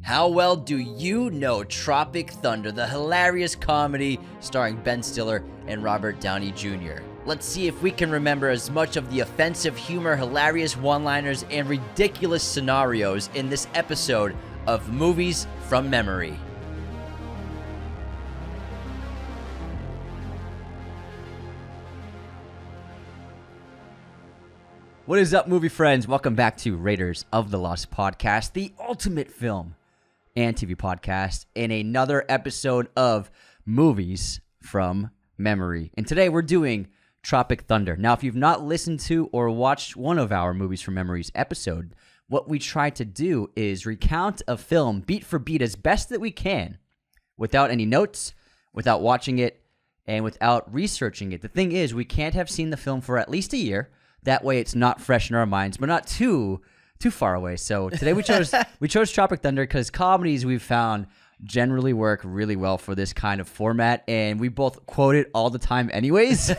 How well do you know Tropic Thunder, the hilarious comedy starring Ben Stiller and Robert Downey Jr.? Let's see if we can remember as much of the offensive humor, hilarious one-liners, and ridiculous scenarios in this episode of Movies from Memory. What is up, movie friends? Welcome back to Raiders of the Lost Podcast, the ultimate film and TV podcast, in another episode of Movies from Memory. And today we're doing Tropic Thunder. Now, if you've not listened to or watched one of our Movies from Memories episode, what we try to do is recount a film beat for beat as best that we can without any notes, without watching it, and without researching it. The thing is, we can't have seen the film for at least a year. That way it's not fresh in our minds, but not too far away. So today we chose Tropic Thunder because comedies we've found generally work really well for this kind of format, and we both quote it all the time anyways.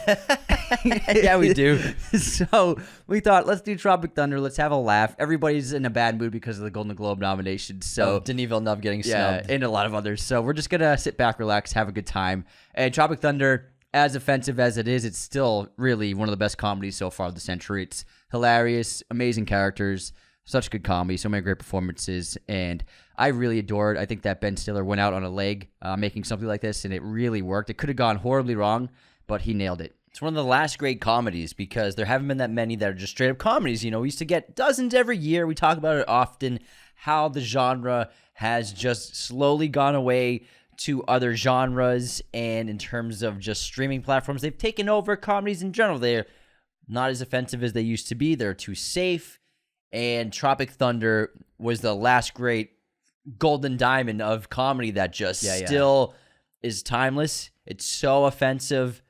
Yeah, we do. So we thought, let's do Tropic Thunder. Let's have a laugh. Everybody's in a bad mood because of the Golden Globe nominations. So Denis Villeneuve getting snubbed. And a lot of others. So we're just going to sit back, relax, have a good time. And Tropic Thunder, as offensive as it is, it's still really one of the best comedies so far of the century. It's hilarious, amazing characters, such good comedy, so many great performances, and I really adored. I think that Ben Stiller went out on a leg making something like this, and it really worked. It could have gone horribly wrong, but he nailed it. It's one of the last great comedies because there haven't been that many that are just straight up comedies. You know, we used to get dozens every year. We talk about it often, how the genre has just slowly gone away to other genres, and in terms of just streaming platforms, they've taken over comedies in general. They're not as offensive as they used to be. They're too safe. And Tropic Thunder was the last great golden diamond of comedy that just still is timeless. It's so offensive,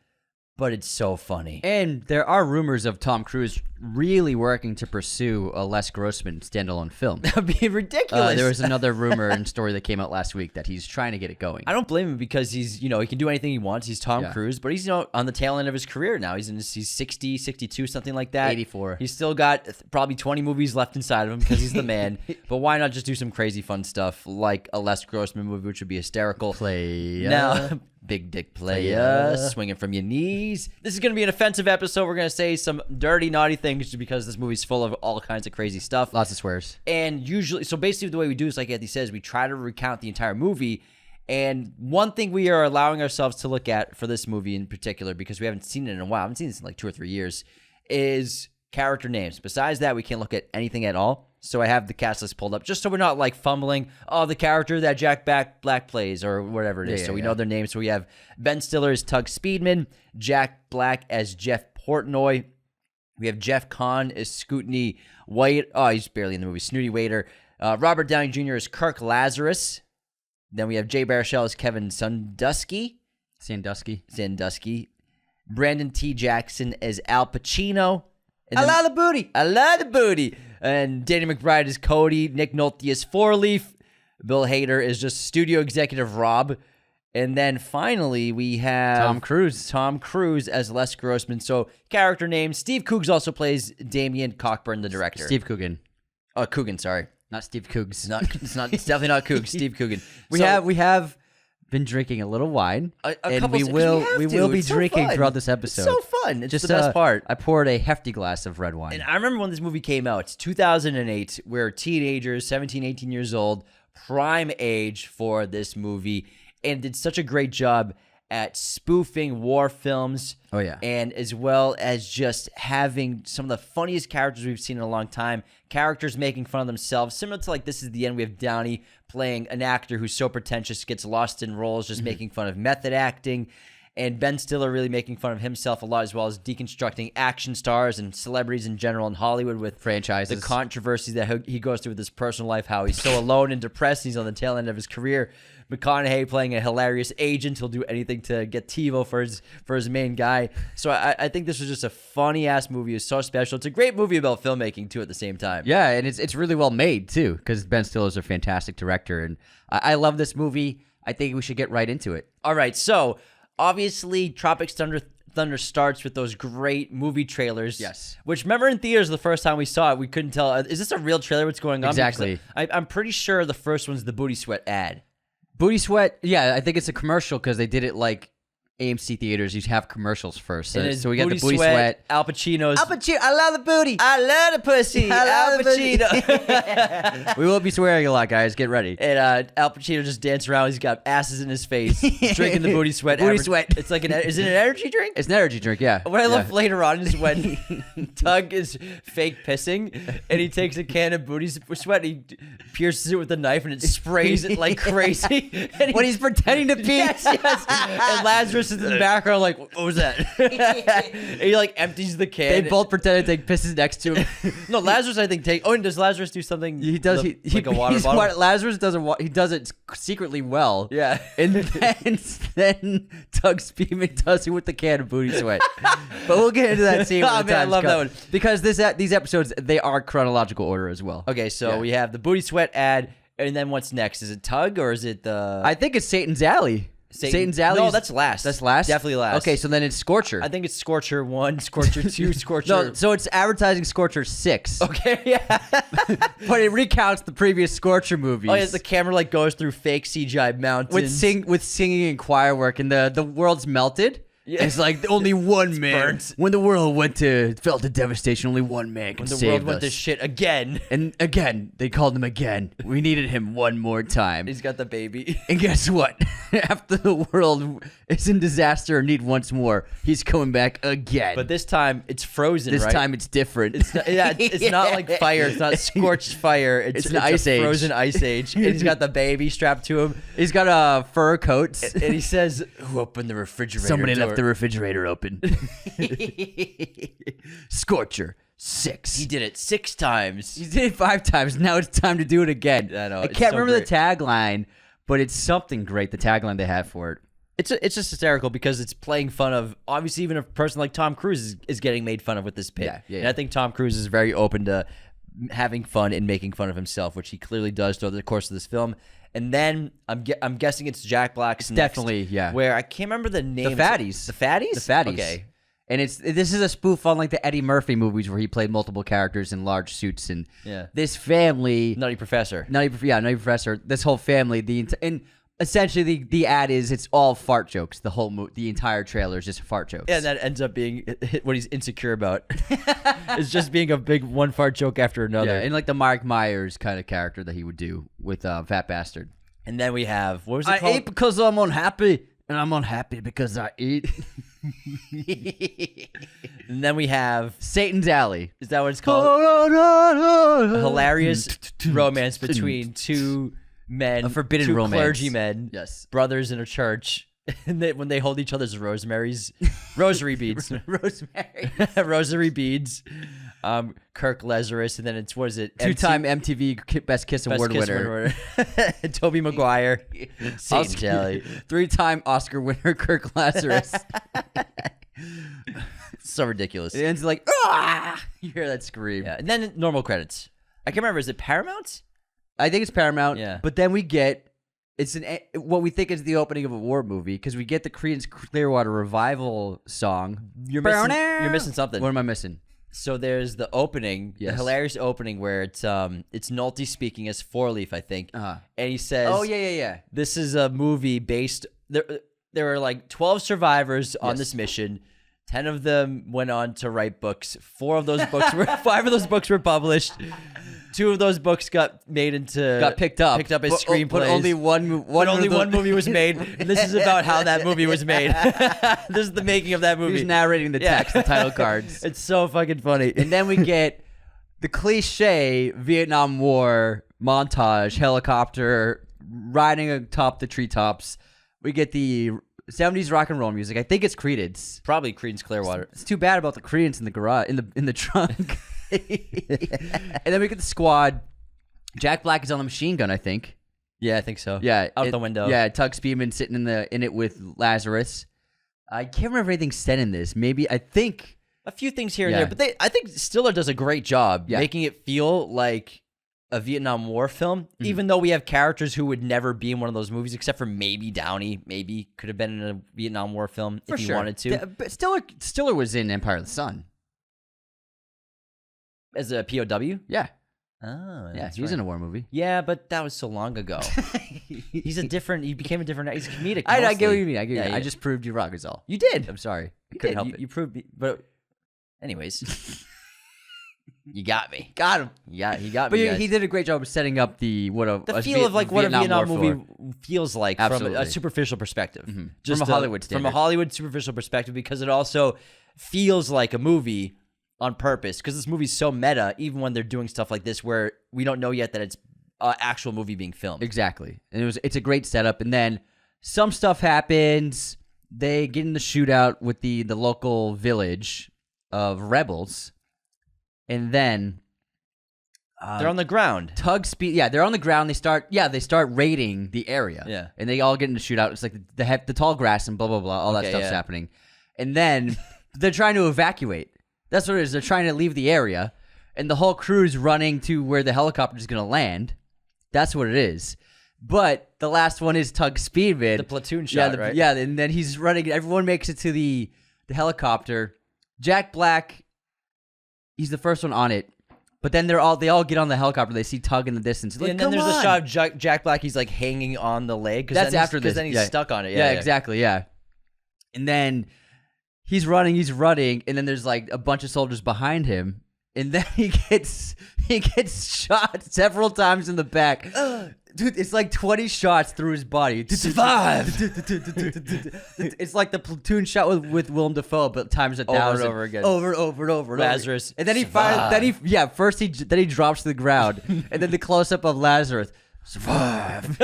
but it's so funny. And there are rumors of Tom Cruise really working to pursue a Les Grossman standalone film. That would be ridiculous. There was another rumor and story that came out last week that he's trying to get it going. I don't blame him because he's, he can do anything he wants. He's Tom Cruise, but he's, on the tail end of his career now. He's 60, 62, something like that. 84. He's still got probably 20 movies left inside of him because he's the man. But why not just do some crazy fun stuff like a Les Grossman movie, which would be hysterical. Now, big dick playa, swinging from your knees. This is going to be an offensive episode. We're going to say some dirty, naughty things because this movie's full of all kinds of crazy stuff. Lots of swears. And usually, so basically the way we do is, like Anthony says, we try to recount the entire movie. And one thing we are allowing ourselves to look at for this movie in particular, because we haven't seen it in a while, I haven't seen this in like 2 or 3 years, is character names. Besides that, we can't look at anything at all. So I have the cast list pulled up just so we're not like fumbling, the character that Jack Black plays or whatever it is. So we know their names. So we have Ben Stiller as Tug Speedman, Jack Black as Jeff Portnoy. We have Jeff Kahn as Scootney White. Oh, he's barely in the movie. Snooty Waiter. Robert Downey Jr. as Kirk Lazarus. Then we have Jay Baruchel as Kevin Sandusky. Brandon T. Jackson as Al Pacino. I love the booty. And Danny McBride is Cody. Nick Nolte is Four Leaf. Bill Hader is just studio executive Rob. And then finally, we have Tom Cruise as Les Grossman. So character name. Steve Coogs also plays Damien Cockburn, the director. Steve Coogan. Oh, Coogan, sorry. Not Steve Coogs. It's definitely not Coogs. Steve Coogan. We have been drinking a little wine, and we will be drinking throughout this episode. It's so fun. It's just the best part. I poured a hefty glass of red wine. And I remember when this movie came out. It's 2008. We're teenagers, 17, 18 years old, prime age for this movie, and did such a great job at spoofing war films. Oh, yeah. And as well as just having some of the funniest characters we've seen in a long time. Characters making fun of themselves. Similar to like This Is the End, we have Downey playing an actor who's so pretentious, gets lost in roles, just making fun of method acting. And Ben Stiller really making fun of himself a lot, as well as deconstructing action stars and celebrities in general in Hollywood with franchises. The controversies that he goes through with his personal life, how he's so alone and depressed. He's on the tail end of his career. McConaughey playing a hilarious agent. He'll do anything to get TiVo for his main guy. So I think this was just a funny-ass movie. It's so special. It's a great movie about filmmaking, too, at the same time. Yeah, and it's really well made, too, because Ben Stiller's a fantastic director. And I love this movie. I think we should get right into it. All right, so obviously, Tropic Thunder starts with those great movie trailers. Yes. Which, remember in theaters the first time we saw it, we couldn't tell, is this a real trailer? What's going on? Exactly. I'm pretty sure the first one's the Booty Sweat ad. Booty Sweat, yeah, I think it's a commercial because they did it like AMC theaters. You have commercials first. So we got the Booty Sweat. Al Pacino's. Al Pacino, I love the booty. I love the pussy. Al Pacino. We will be swearing a lot, guys. Get ready. And Al Pacino just dancing around. He's got asses in his face, drinking the Booty Sweat. Booty Sweat. It's like is it an energy drink? It's an energy drink, yeah. What I love later on is when Tug is fake pissing and he takes a can of Booty Sweat, and he pierces it with a knife, and it sprays it like crazy. And when he's pretending to pee. Yes. And Lazarus is in the background like, what was that? And he like empties the can. They both pretend to take pisses next to him. No, Lazarus I think and does Lazarus do something? He does. Like a water bottle? Lazarus doesn't. He does it secretly well. Yeah. And then Doug Speedman does it with the can of Booty Sweat. But we'll get into that scene. Oh, man, I love that one. Because these episodes, they are chronological order as well. Okay, so we have the Booty Sweat ad, and then what's next? Is it Tug or is it the? I think it's Satan's Alley. Satan's Alley. No, that's last. That's last? Definitely last. Okay, so then it's Scorcher. I think it's Scorcher 1, Scorcher 2, Scorcher. No, so it's advertising Scorcher 6. Okay, yeah. But it recounts the previous Scorcher movies. Oh, yeah, the camera like goes through fake CGI mountains. With singing and choir work, and the world's melted. Yeah. It's like only one man. Burnt. When the world felt the devastation, only one man can save us. When the world went to shit again. And again, they called him again. We needed him one more time. He's got the baby. And guess what? After the world is in disaster and need once more, he's coming back again. But this time, it's frozen, This right? time it's different. It's not, it's not like fire. It's not scorched fire. It's an ice age. Frozen ice age. And he's got the baby strapped to him. He's got a fur coat. And he says, who opened the refrigerator Somebody door? left the refrigerator open. Scorcher 6. He did it 6 times. He did it 5 times. Now it's time to do it again. I know. I can't remember the tagline, but it's something great, the tagline they have for it. It's just hysterical because it's playing fun of, obviously, even a person like Tom Cruise is getting made fun of with this bit. Yeah. And I think Tom Cruise is very open to having fun and making fun of himself, which he clearly does throughout the course of this film. And then I'm guessing it's Jack Black's next, definitely, yeah. Where I can't remember the name. The Fatties. The Fatties? The Fatties. Okay. And this is a spoof on like the Eddie Murphy movies where he played multiple characters in large suits. And this family, Nutty Professor. Nutty Professor. This whole family, and essentially the ad is it's all fart jokes. The entire trailer is just fart jokes. Yeah, and that ends up being what he's insecure about. It's just being a big one fart joke after another. Yeah, and like the Mike Myers kind of character that he would do with Fat Bastard. And then we have, what was it called? I ate because I'm unhappy, and I'm unhappy because I eat. And then we have Satan's Alley. Is that what it's called? A hilarious romance between two men, a forbidden two romance. clergymen, Yes, brothers in a church, and when they hold each other's rosary beads, rosary beads. Kirk Lazarus, and then it's what is it? 2-time MTV Best Kiss Award winner. Toby Maguire, Satan's Alley. 3-time Oscar winner Kirk Lazarus. So ridiculous. It ends like, ah! You hear that scream. Yeah, and then normal credits. I can't remember. Is it Paramount? I think it's Paramount. Yeah. But then we get what we think is the opening of a war movie because we get the Creedence Clearwater Revival song. You're missing something. What am I missing? So there's the opening, the hilarious opening where it's Nolte speaking as Four-Leaf, I think, and he says, "Oh yeah. This is a movie based. There were like 12 survivors on this mission. 10 of them went on to write books. 5 of those books were published. 2 of those books got picked up as screenplays. But only one movie was made. And this is about how that movie was made. This is the making of that movie. He's narrating the text, the title cards. It's so fucking funny. And then we get the cliche Vietnam War montage, helicopter riding atop the treetops. We get the 70s rock and roll music. I think it's Creedence. Probably Creedence Clearwater. It's too bad about the Creedence in the garage, in the trunk. And then we get the squad. Jack Black is on the machine gun, I think. Yeah, I think so. Yeah, out the window. Yeah, Tug Speedman sitting in it with Lazarus. I can't remember if anything said in this. Maybe I think a few things here and there, but I think Stiller does a great job making it feel like a Vietnam War film, even though we have characters who would never be in one of those movies, except for maybe Downey. Maybe could have been in a Vietnam War film if he wanted to. But Stiller was in Empire of the Sun As a POW? Yeah. Oh, Yeah, he was in a war movie. Yeah, but that was so long ago. He became a different, he's comedic. I get what you mean. Yeah, I just proved you wrong is all. You did. I'm sorry. You Couldn't did. help it. You proved me. But anyways, you got me. Got him. Yeah, he got But me. he did a great job of setting up the feel of like what a Vietnam War movie feels like Absolutely. from a superficial perspective. Just From a Hollywood standard. From a Hollywood superficial perspective, because it also feels like a movie on purpose, because this movie's so meta, even when they're doing stuff like this where we don't know yet that it's an actual movie being filmed. Exactly. And it's a great setup. And then some stuff happens. They get in the shootout with the local village of rebels. And then They're on the ground. they're on the ground. They start raiding the area. Yeah. And they all get in the shootout. It's like the tall grass and blah, blah, blah. All that stuff's happening. And then they're trying to evacuate. That's what it is. They're trying to leave the area, and the whole crew's running to where the helicopter is going to land. That's what it is. But the last one is Tug Speedman. The platoon shot, right? Yeah, and then he's running. Everyone makes it to the helicopter. Jack Black, he's the first one on it. But then they all get on the helicopter. They see Tug in the distance. And then there's the shot of Jack Black. He's like hanging on the leg. That's after this. Because then he's stuck on it. Yeah, exactly. Yeah. And then he's running, and then there's like a bunch of soldiers behind him, and then he gets shot several times in the back. Dude, it's like 20 shots through his body. Survive! It's like the platoon shot with Willem Dafoe, but times 1,000. and over again. Over and over and over. Lazarus. And then he first he drops to the ground, and then the close up of Lazarus. Survive.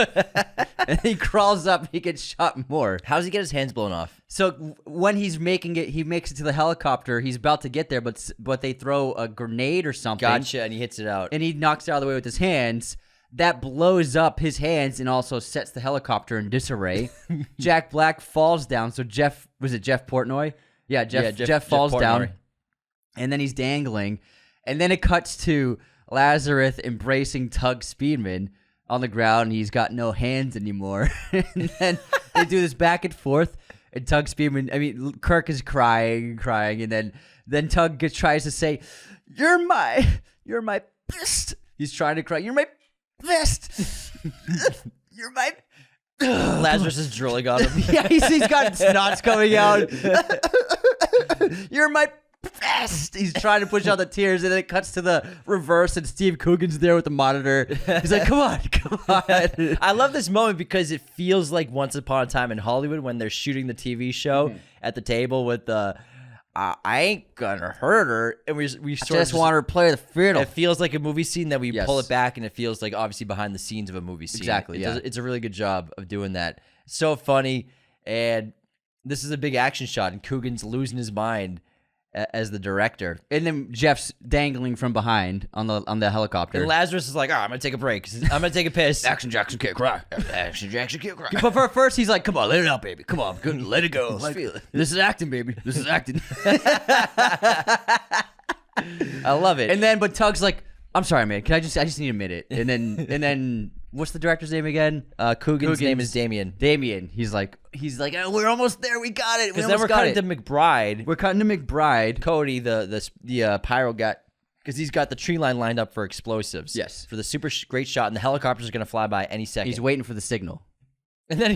And he crawls up, he gets shot more. How does he get his hands blown off? So when he makes it to the helicopter. He's about to get there, but they throw a grenade or something. Gotcha, and he hits it out. And he knocks it out of the way with his hands. That blows up his hands and also sets the helicopter in disarray. Jack Black falls down. So Jeff Portnoy? Yeah, Jeff falls down. And then he's dangling. And then it cuts to Lazarus embracing Tug Speedman on the ground. And he's got no hands anymore. And then they do this back and forth. And Tug Speedman, Kirk is crying. And then Tug tries to say, You're my best. He's trying to cry. You're my best. You're my. Lazarus is drooling on him. Yeah, he's got snots coming out. You're my best. He's trying to push out the tears, and then it cuts to the reverse, and Steve Coogan's there with the monitor. He's like, come on. I love this moment because it feels like Once Upon a Time in Hollywood when they're shooting the TV show at the table with the I ain't gonna hurt her, and we sort just want her to play the fiddle. It feels like a movie scene that we pull it back, and it feels like obviously behind the scenes of a movie scene. Exactly. It's a really good job of doing that. So funny, and this is a big action shot, and Coogan's losing his mind as the director, and then Jeff's dangling from behind on the helicopter. And Lazarus is like, I'm gonna take a break. I'm gonna take a piss. Action Jackson can't cry. Action Jackson can't cry. But first he's like, come on, let it out, baby. Come on, good, let it go. Let's feel it. This is acting, baby. This is acting. I love it. And then, but Tug's like, I'm sorry, man. I just need a minute. And then, what's the director's name again? Coogan's name is Damien. He's like, oh, we're almost there. We got it. Because then we're cutting to McBride. We're cutting to McBride. Cody, the pyro guy, because he's got the tree line lined up for explosives. Yes. For the super great shot, and the helicopter's going to fly by any second. He's waiting for the signal. And then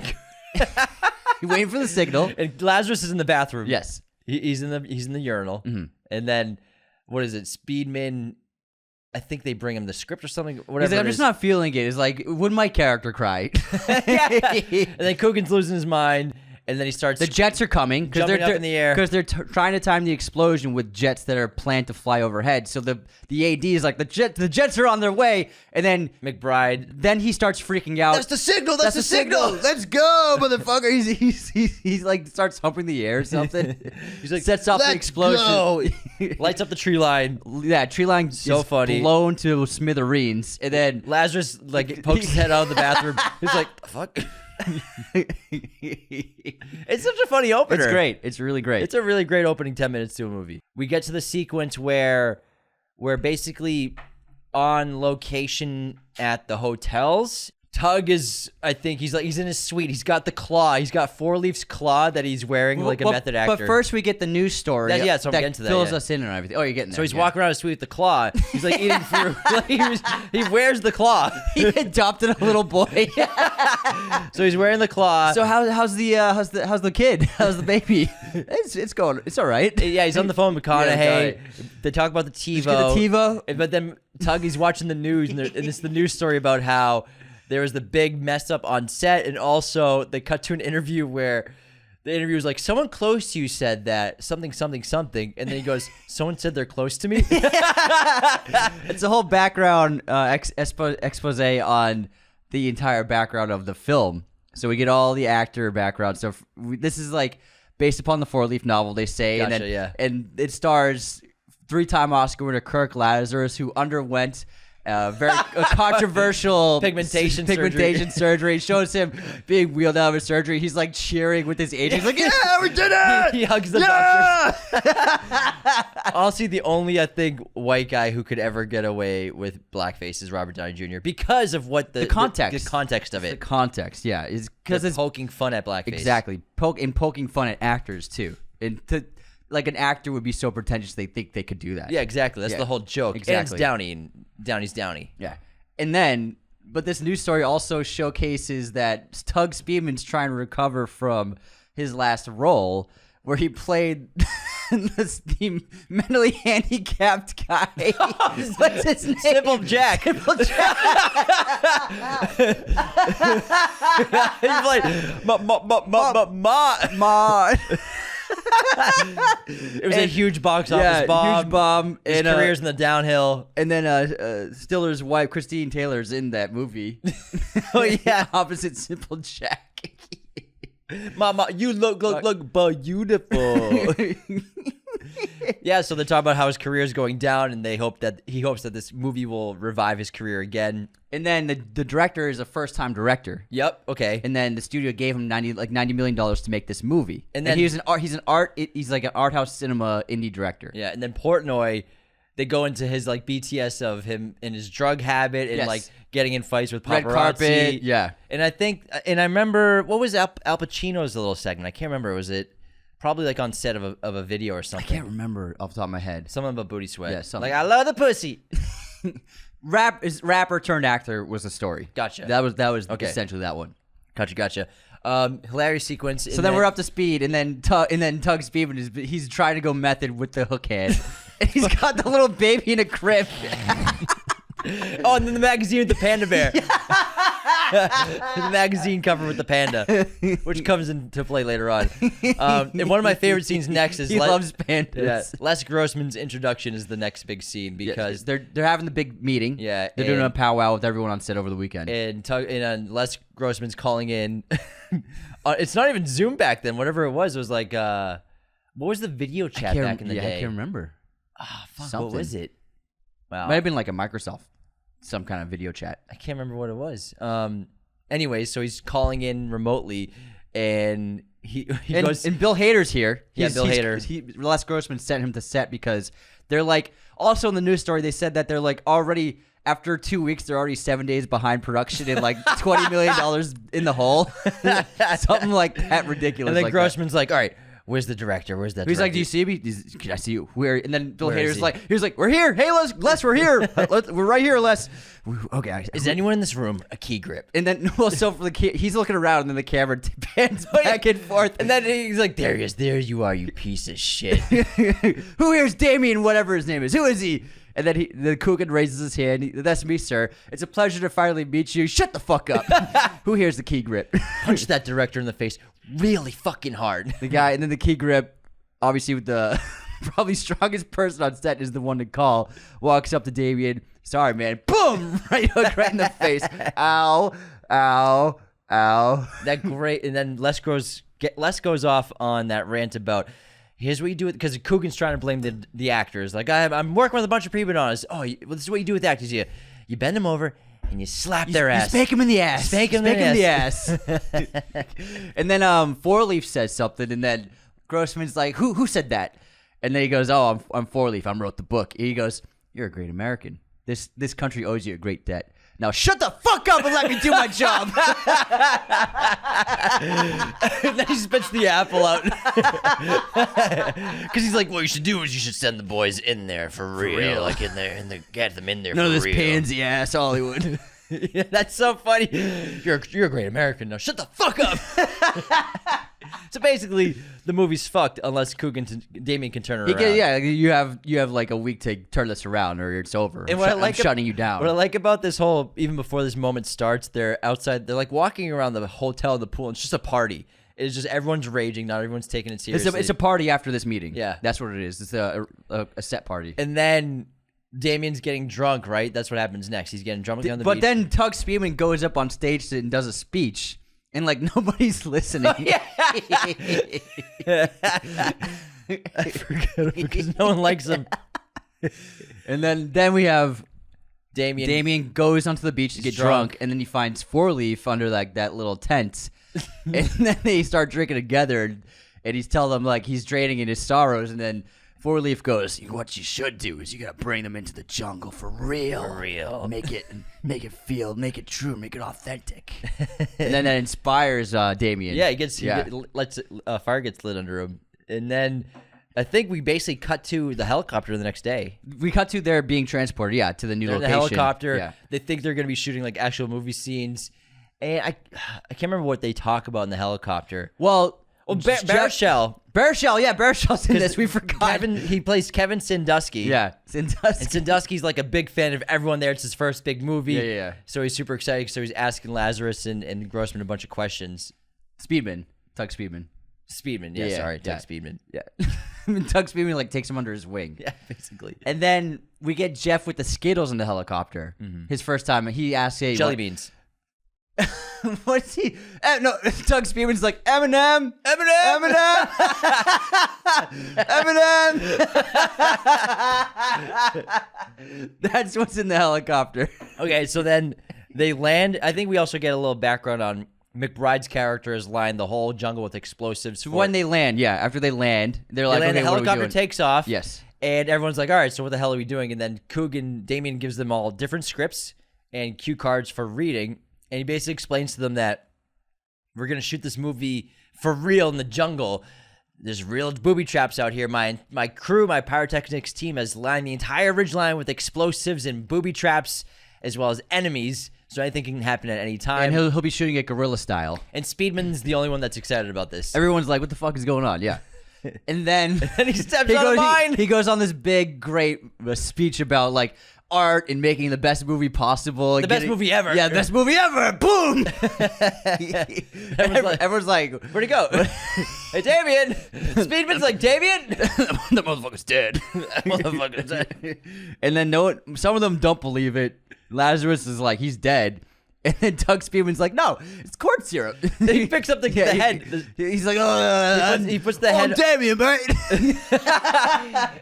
he's waiting for the signal. And Lazarus is in the bathroom. Yes. He's in the urinal. Mm-hmm. And then, what is it? Speedman. I think they bring him the script or something. Whatever. He's like, I'm just not feeling it. It's like, wouldn't my character cry? And then Coogan's losing his mind, and then he starts. The jets are coming because jumping up in the air because they're trying to time the explosion with jets that are planned to fly overhead. So the AD is like, the jets are on their way, and then McBride. Then he starts freaking out. That's the signal. That's the signal. Let's go, motherfucker. He's like starts humping the air or something. He's like, sets off the explosion. Lights up the tree line. Yeah, tree line so is funny. Blown to smithereens, and then Lazarus like pokes his head out of the bathroom. He's like, fuck. It's such a funny opener. It's great. It's really great. It's a really great opening 10 minutes to a movie. We get to the sequence where basically on location at the hotels. Tug is, I think he's in his suite. He's got the claw. He's got Four Leaf's claw that he's wearing like a method actor. But first we get the news story. So I'm getting to that. Fills us in and everything. Oh, you're getting there. So he's walking around his suite with the claw. He's like eating fruit. He wears the claw. He adopted a little boy. So he's wearing the claw. So how's the kid? How's the baby? It's going. It's all right. Yeah, he's on the phone with McConaughey. Yeah, they talk about the TiVo. Just get the TiVo. But then Tug, he's watching the news, and it's the news story about how there was the big mess up on set, and also they cut to an interview where the interview was like, someone close to you said that something, and then he goes, someone said they're close to me. It's a whole background expose on the entire background of the film. So we get all the actor background. So this is like based upon the Four Leaf novel, they say, Gotcha, and it stars 3-time Oscar winner Kirk Lazarus, who underwent very controversial pigmentation surgery. Shows him being wheeled out of his surgery. He's like cheering with his agent. He's like, yeah, we did it. He hugs the doctor. Honestly, the only, I think, white guy who could ever get away with blackface is Robert Downey Jr. because of what the context. The context of it. The context, yeah, is because it's poking fun at blackface. Exactly, poking fun at actors too, and like an actor would be so pretentious they think they could do that. Yeah, exactly. That's the whole joke. Exactly. And it's Downey, and Downey's Downey. Yeah. And then, but this news story also showcases that Tug Speedman's trying to recover from his last role, where he played the mentally handicapped guy. What's his name? Simple Jack. Simple Jack. He's like, Ma. It was a huge box office bomb. Huge bomb. His career's in the downhill. And then Stiller's wife, Christine Taylor's in that movie. Oh yeah, opposite Simple Jack. Mama, you look beautiful. Yeah, so they talk about how his career is going down, and he hopes that this movie will revive his career again. And then the director is a first-time director. Yep. Okay. And then the studio gave him $90 million to make this movie. And then he's like an art house cinema indie director. Yeah. And then Portnoy, they go into his like BTS of him and his drug habit and like getting in fights with paparazzi. Red carpet. Yeah. And I remember, what was Al Pacino's little segment? I can't remember. Was it probably like on set of a video or something? I can't remember off the top of my head. Something about booty sweat. Yeah, something. Like, I love the pussy. Rapper turned actor was the story. Gotcha. That was essentially that one. Gotcha. Hilarious sequence. So then we're up to speed, and then Tug Speedman he's trying to go method with the hook hand, and he's got the little baby in a crib. Oh, and then the magazine with the panda bear. The magazine cover with the panda, which comes into play later on. And one of my favorite scenes next is he loves pandas. Yeah, Les Grossman's introduction is the next big scene because they're having the big meeting. Yeah, they're doing a powwow with everyone on set over the weekend. And Les Grossman's calling in. It's not even Zoom back then. Whatever it was like what was the video chat back in the day? I can't remember. Fuck, what was it? Wow, might have been like a Microsoft. Some kind of video chat. I can't remember what it was. Anyway, so he's calling in remotely, and he goes. And Bill Hader's here. Bill Hader. Les Grossman sent him to set because they're like. Also in the news story, they said that they're like already after 2 weeks, they're already 7 days behind production and like $20 million in the hole. Something like that ridiculous. And then like Grossman's like, all right. Where's the director? Where's that? He's like, do you see me? Can I see you? Where? And then Bill Hader's like, he was like, we're here. Hey, Les, we're here. We're right here, Les. Okay. Is anyone in this room a key grip? And then, so for the he's looking around, and then the camera pans back and forth. And then he's like, there he is. There you are, you piece of shit. Who here's Damien, whatever his name is? Who is he? And then the Coogan raises his hand. That's me, sir. It's a pleasure to finally meet you. Shut the fuck up. Who here's the key grip? Punch that director in the face really fucking hard. The guy, and then the key grip, obviously with the probably strongest person on set is the one to call, walks up to Damien. Sorry, man. Boom! Right hook right in the face. Ow, ow, ow. That great. And then Les goes off on that rant about, here's what you do, because Coogan's trying to blame the actors. Like, I'm working with a bunch of prima donnas. Oh, this is what you do with actors. You bend them over and you slap their ass. You spank them in the ass. Spank them in the ass. And then Four Leaf says something, and then Grossman's like, who said that? And then he goes, oh, I'm Four Leaf. I wrote the book. And he goes, you're a great American. This country owes you a great debt. Now shut the fuck up and let me do my job. And then he spits the apple out. Because he's like, what you should do is you should send the boys in there for real. Like get them in there None for of this real. pansy ass Hollywood. Yeah, that's so funny. You're a great American now. Shut the fuck up. So basically, the movie's fucked unless Damien can turn it around. Yeah, you have like a week to turn this around or it's over. And I'm shutting you down. What I like about this whole, even before this moment starts, they're outside. They're like walking around the hotel, the pool. And it's just a party. It's just everyone's raging. Not everyone's taking it seriously. It's a party after this meeting. Yeah, that's what it is. It's a set party. And then Damien's getting drunk, right? That's what happens next. He's getting drunk on the beach. But then Tug Speedman goes up on stage and does a speech, and like nobody's listening. I forgot because no one likes him. And then we have Damien. Damien goes onto the beach to get drunk, and then he finds Four Leaf under like that little tent, and then they start drinking together, and he's telling them like he's draining in his sorrows, and then Four Leaf goes, "What you should do is you gotta bring them into the jungle for real. For real. Make it feel, make it true, make it authentic." And then that inspires Damien. Yeah, fire gets lit under him, and then I think we basically cut to the helicopter the next day. We cut to their being transported, to the new They're in location. the helicopter. Yeah. They think they're going to be shooting like actual movie scenes, and I can't remember what they talk about in the helicopter. Well, Baruchel. Baruchel's in this. We forgot. He plays Kevin Sandusky. Yeah, Sandusky. And Sandusky's like a big fan of everyone there. It's his first big movie. Yeah. So he's super excited. So he's asking Lazarus and Grossman a bunch of questions. Tug Speedman. Tug Speedman. Yeah. Tug Speedman like takes him under his wing. Yeah, basically. And then we get Jeff with the Skittles in the helicopter. Mm-hmm. His first time. He asks, "Hey, jelly beans." What's he? No, Tug Speedman's like Eminem. That's what's in the helicopter. Okay, so then they land. I think we also get a little background on McBride's character has lined the whole jungle with explosives. When they land, after they land, they're like, okay, the helicopter takes off. Yes. And everyone's like, all right, so what the hell are we doing? And then Damien gives them all different scripts and cue cards for reading. And he basically explains to them that we're going to shoot this movie for real in the jungle. There's real booby traps out here. My crew, my pyrotechnics team has lined the entire ridgeline with explosives and booby traps as well as enemies. So anything can happen at any time. And he'll be shooting it guerrilla style. And Speedman's the only one that's excited about this. Everyone's like, what the fuck is going on? Yeah. And then he steps on a mine. He goes on this big, great speech about like art and making the best movie possible. The best movie ever. Yeah, best movie ever. Boom. Everyone's like, where'd he go? Hey, Damien. Speedman's like, Damien? The motherfucker's dead. Motherfucker's dead. And then some of them don't believe it. Lazarus is like, he's dead. And then Tug Speedman's like, no, it's corn syrup. He picks up the head. He's like, he puts the head. Damien, mate.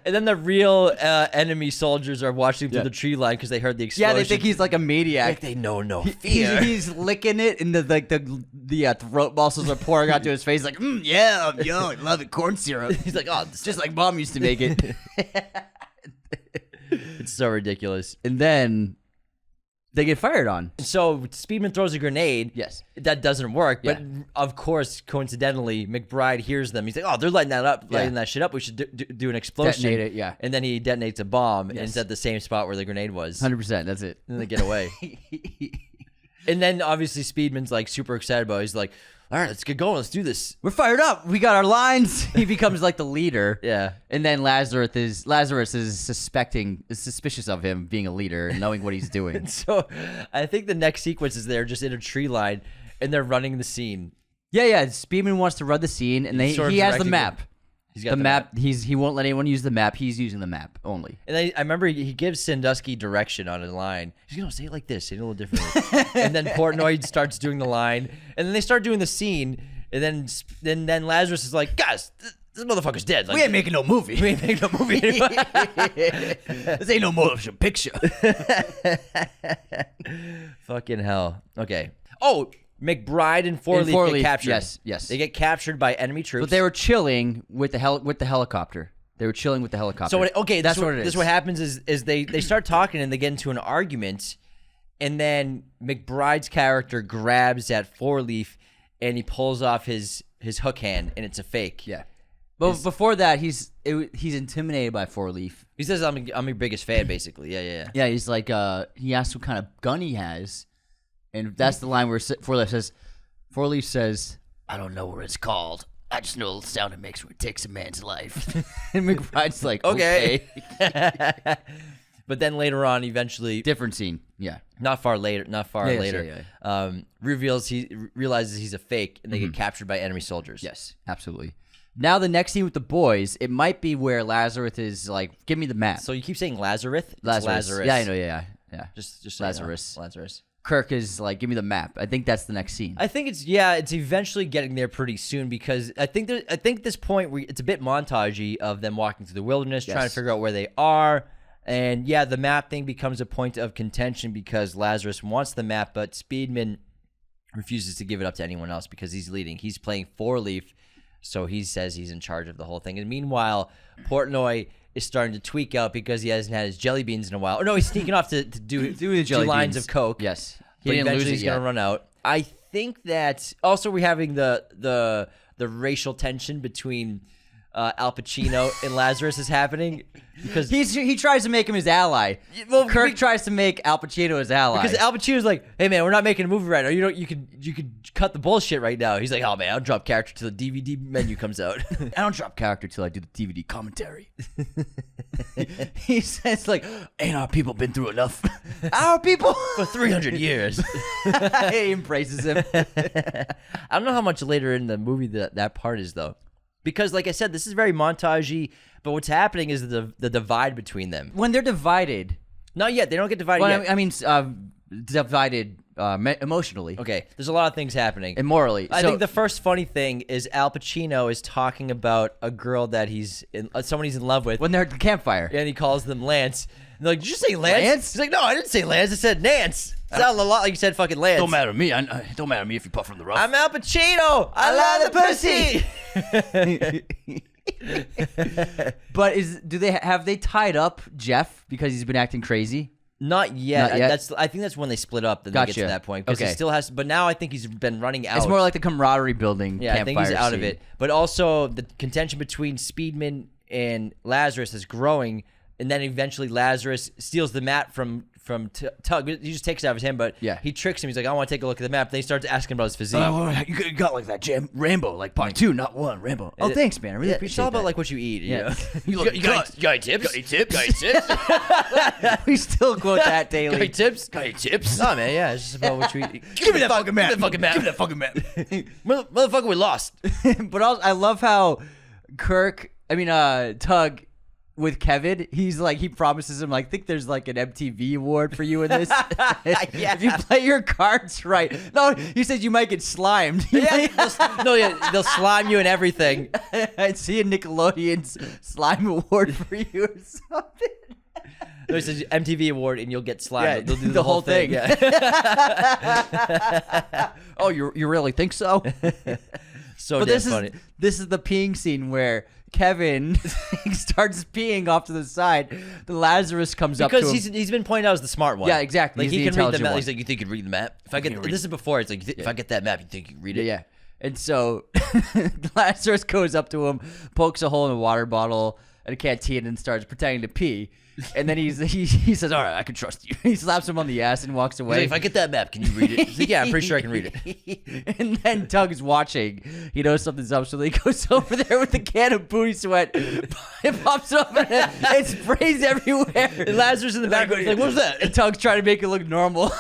And then the real enemy soldiers are watching through the tree line because they heard the explosion. Yeah, they think he's like a maniac. Like they know no fear. He's licking it, and the throat muscles are pouring out to his face. Like, yeah, I love it, corn syrup. He's like, oh, it's just like Mom used to make it. It's so ridiculous. And then they get fired on. So Speedman throws a grenade. Yes. That doesn't work. But of course, coincidentally, McBride hears them. He's like, oh, they're lighting that shit up. We should do an explosion. Detonate it, yeah. And then he detonates a bomb and it's at the same spot where the grenade was. 100%. That's it. And they get away. And then obviously Speedman's like super excited about it. He's like, all right, let's get going. Let's do this. We're fired up. We got our lines. He becomes like the leader. Yeah. And then Lazarus is suspicious of him being a leader and knowing what he's doing. So I think the next sequence is they're just in a tree line and they're running the scene. Yeah. Speedman wants to run the scene and he has the map. He's got the map. He won't let anyone use the map. He's using the map only. And I remember he gives Sandusky direction on a line. He's going to say it like this, say it a little differently. And then Portnoy starts doing the line. And then they start doing the scene. And then Lazarus is like, guys, this motherfucker's dead. Like, we ain't making no movie. We ain't making no movie anymore. This ain't no motion picture. Fucking hell. Okay. Oh, McBride and Four Leaf get captured. Yes. They get captured by enemy troops. But they were chilling with the helicopter. They were chilling with the helicopter. So that's what it is. This what happens is they start talking and they get into an argument, and then McBride's character grabs at Four Leaf and he pulls off his hook hand, and it's a fake. Yeah. But before that, he's intimidated by Four Leaf. He says, "I'm your biggest fan," basically. Yeah. Yeah, he's like, he asks what kind of gun he has, and that's the line where Four Leaf says, "I don't know what it's called. I just know the sound it makes when it takes a man's life." And McBride's like, okay. But then later on, eventually, different scene. Yeah. Not far later. Realizes he's a fake, and they get captured by enemy soldiers. Yes, absolutely. Now the next scene with the boys, it might be where Lazarus is like, "Give me the map." So you keep saying Lazarus? It's Lazarus. Yeah, I know. Yeah. Just Lazarus. Lazarus. Kirk is like, "Give me the map." I think that's the next scene. I think it's eventually getting there pretty soon, because I think at this point it's a bit montagey of them walking through the wilderness, trying to figure out where they are. And yeah, the map thing becomes a point of contention because Lazarus wants the map, but Speedman refuses to give it up to anyone else because he's leading. He's playing Four Leaf, so he says he's in charge of the whole thing. And meanwhile, Portnoy is starting to tweak out because he hasn't had his jelly beans in a while. Or no, he's sneaking off to do the jelly lines beans. of Coke. Yes. But eventually he's going to run out. I think that also we're having the racial tension between Al Pacino and Lazarus is happening because he tries to make him his ally. Well, Kirk tries to make Al Pacino his ally because Al Pacino's like, "Hey man, we're not making a movie right now. You could cut the bullshit right now." He's like, "Oh man, I'll drop character till the DVD menu comes out." "I don't drop character till I do the DVD commentary." He says like, "Ain't our people been through enough? Our people for 300 years." He embraces him. I don't know how much later in the movie that part is though. Because, like I said, this is very montagey, but what's happening is the divide between them. When they're divided... Not yet. They don't get divided yet. I mean, divided emotionally. Okay. There's a lot of things happening. And morally. I think the first funny thing is Al Pacino is talking about a girl that someone he's in love with. When they're at the campfire. And he calls them Lance. And they're like, "Did you say Lance?" He's like, "No, I didn't say Lance. I said Nance." Sound a lot like you said fucking Lance. Don't matter to me. It don't matter to me if you puff from the rough. I'm Al Pacino. I love the pussy. But have they tied up Jeff because he's been acting crazy? Not yet. I think that's when they split up. Then they get to that point because he still has. But now I think he's been running out. It's more like the camaraderie building. Yeah, I think he's out of it. But also the contention between Speedman and Lazarus is growing, and then eventually Lazarus steals the map from Tug. He just takes it out of him, but he tricks him. He's like, "I want to take a look at the map." Then he starts asking about his physique. You got like that, Jim. Rambo, like part 2, not 1. Rambo. Oh, thanks, man. I really appreciate it. It's all about like what you eat. Yeah. You got any tips? Got any tips? Got any tips? We still quote that daily. Got any tips? Got any tips? No, man. Yeah, it's just about what you eat. Give me that fucking map. Give me that fucking map. Motherfucker, we lost. But also, I love how Tug, with Kevin, he promises him, like, I think there's like an MTV award for you in this. If you play your cards right. No, he says you might get slimed. They'll slime you and everything. I'd see a Nickelodeon's slime award for you or something. There's an MTV award and you'll get slimed. Yeah, they'll do the whole thing. Yeah. Oh, you really think so? But this is the peeing scene where Kevin starts peeing off to the side. The Lazarus comes up to him. Because he's been pointed out as the smart one. Yeah, exactly. Like he can read the map. He's like, "You think you can read the map? This is before. It's like, if I get that map, you think you can read it?" Yeah. And so Lazarus goes up to him, pokes a hole in a water bottle at a canteen, and starts pretending to pee. And then he says, "All right, I can trust you." He slaps him on the ass and walks away. He's like, "If I get that map, can you read it?" He's like, "Yeah, I'm pretty sure I can read it." And then Tug is watching. He knows something's up, so he goes over there with a can of booty sweat. It pops open and sprays everywhere. And Lazarus in the background, he's like, "What's that?" And Tug's trying to make it look normal.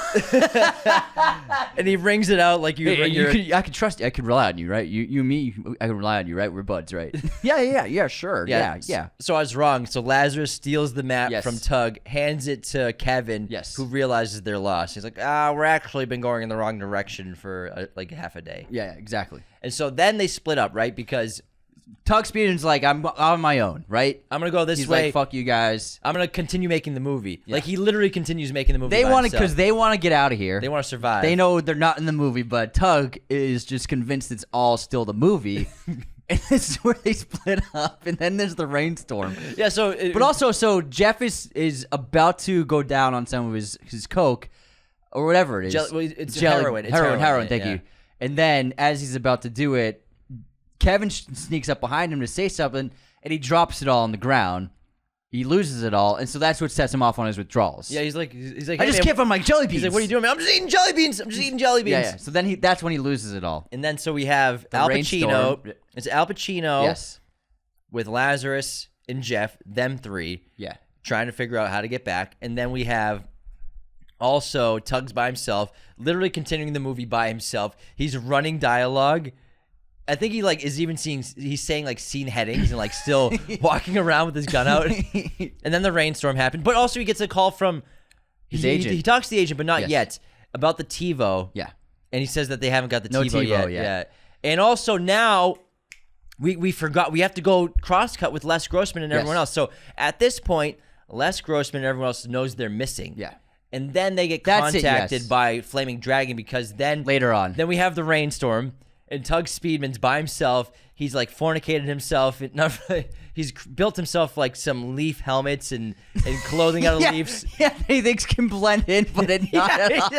And he rings it out like I can trust you. I can rely on you, right? I can rely on you, right? We're buds, right? Yeah, sure. Yeah. So I was wrong. So Lazarus steals the map from Tug, hands it to Kevin, who realizes they're lost. He's like, we're actually been going in the wrong direction for like half a day. Yeah, exactly. And so then they split up, right? Because Tug Speedman's like, I'm on my own, right? I'm going to go this He's way. Like, fuck you guys. I'm going to continue making the movie. Yeah. Like, he literally continues making the movie because they want to get out of here. They want to survive. They know they're not in the movie, but Tug is just convinced it's all still the movie. And this is where they split up, and then there's the rainstorm. Yeah, but also, so Jeff is about to go down on some of his coke, or whatever it is. It's heroin. Heroin, thank you. And then, as he's about to do it, Kevin sneaks up behind him to say something, and he drops it all on the ground. He loses it all, and so that's what sets him off on his withdrawals. Yeah, he's like, I just can't find my jelly beans. He's like, what are you doing, man? I'm just eating jelly beans. Yeah. So then that's when he loses it all. And then so we have Al Pacino. It's Al Pacino. Yes. With Lazarus and Jeff, them three. Yeah. Trying to figure out how to get back, and then we have also Tuggs by himself, literally continuing the movie by himself. He's running dialogue. I think he he's saying like scene headings and like still walking around with his gun out. And then the rainstorm happened. But also he gets a call from his agent. He talks to the agent, but not yet, about the TiVo. Yeah. And he says that they haven't got the No TiVo yet. yeah. And also now we forgot, we have to go cross-cut with Les Grossman and everyone else. So at this point, Les Grossman and everyone else knows they're missing. Yeah. And then they get contacted by Flaming Dragon, because then later on. Then we have the rainstorm. And Tug Speedman's by himself. He's like fornicated himself. He's built himself like some leaf helmets and clothing out of leaves. Yeah, he thinks can blend in, but it not at all.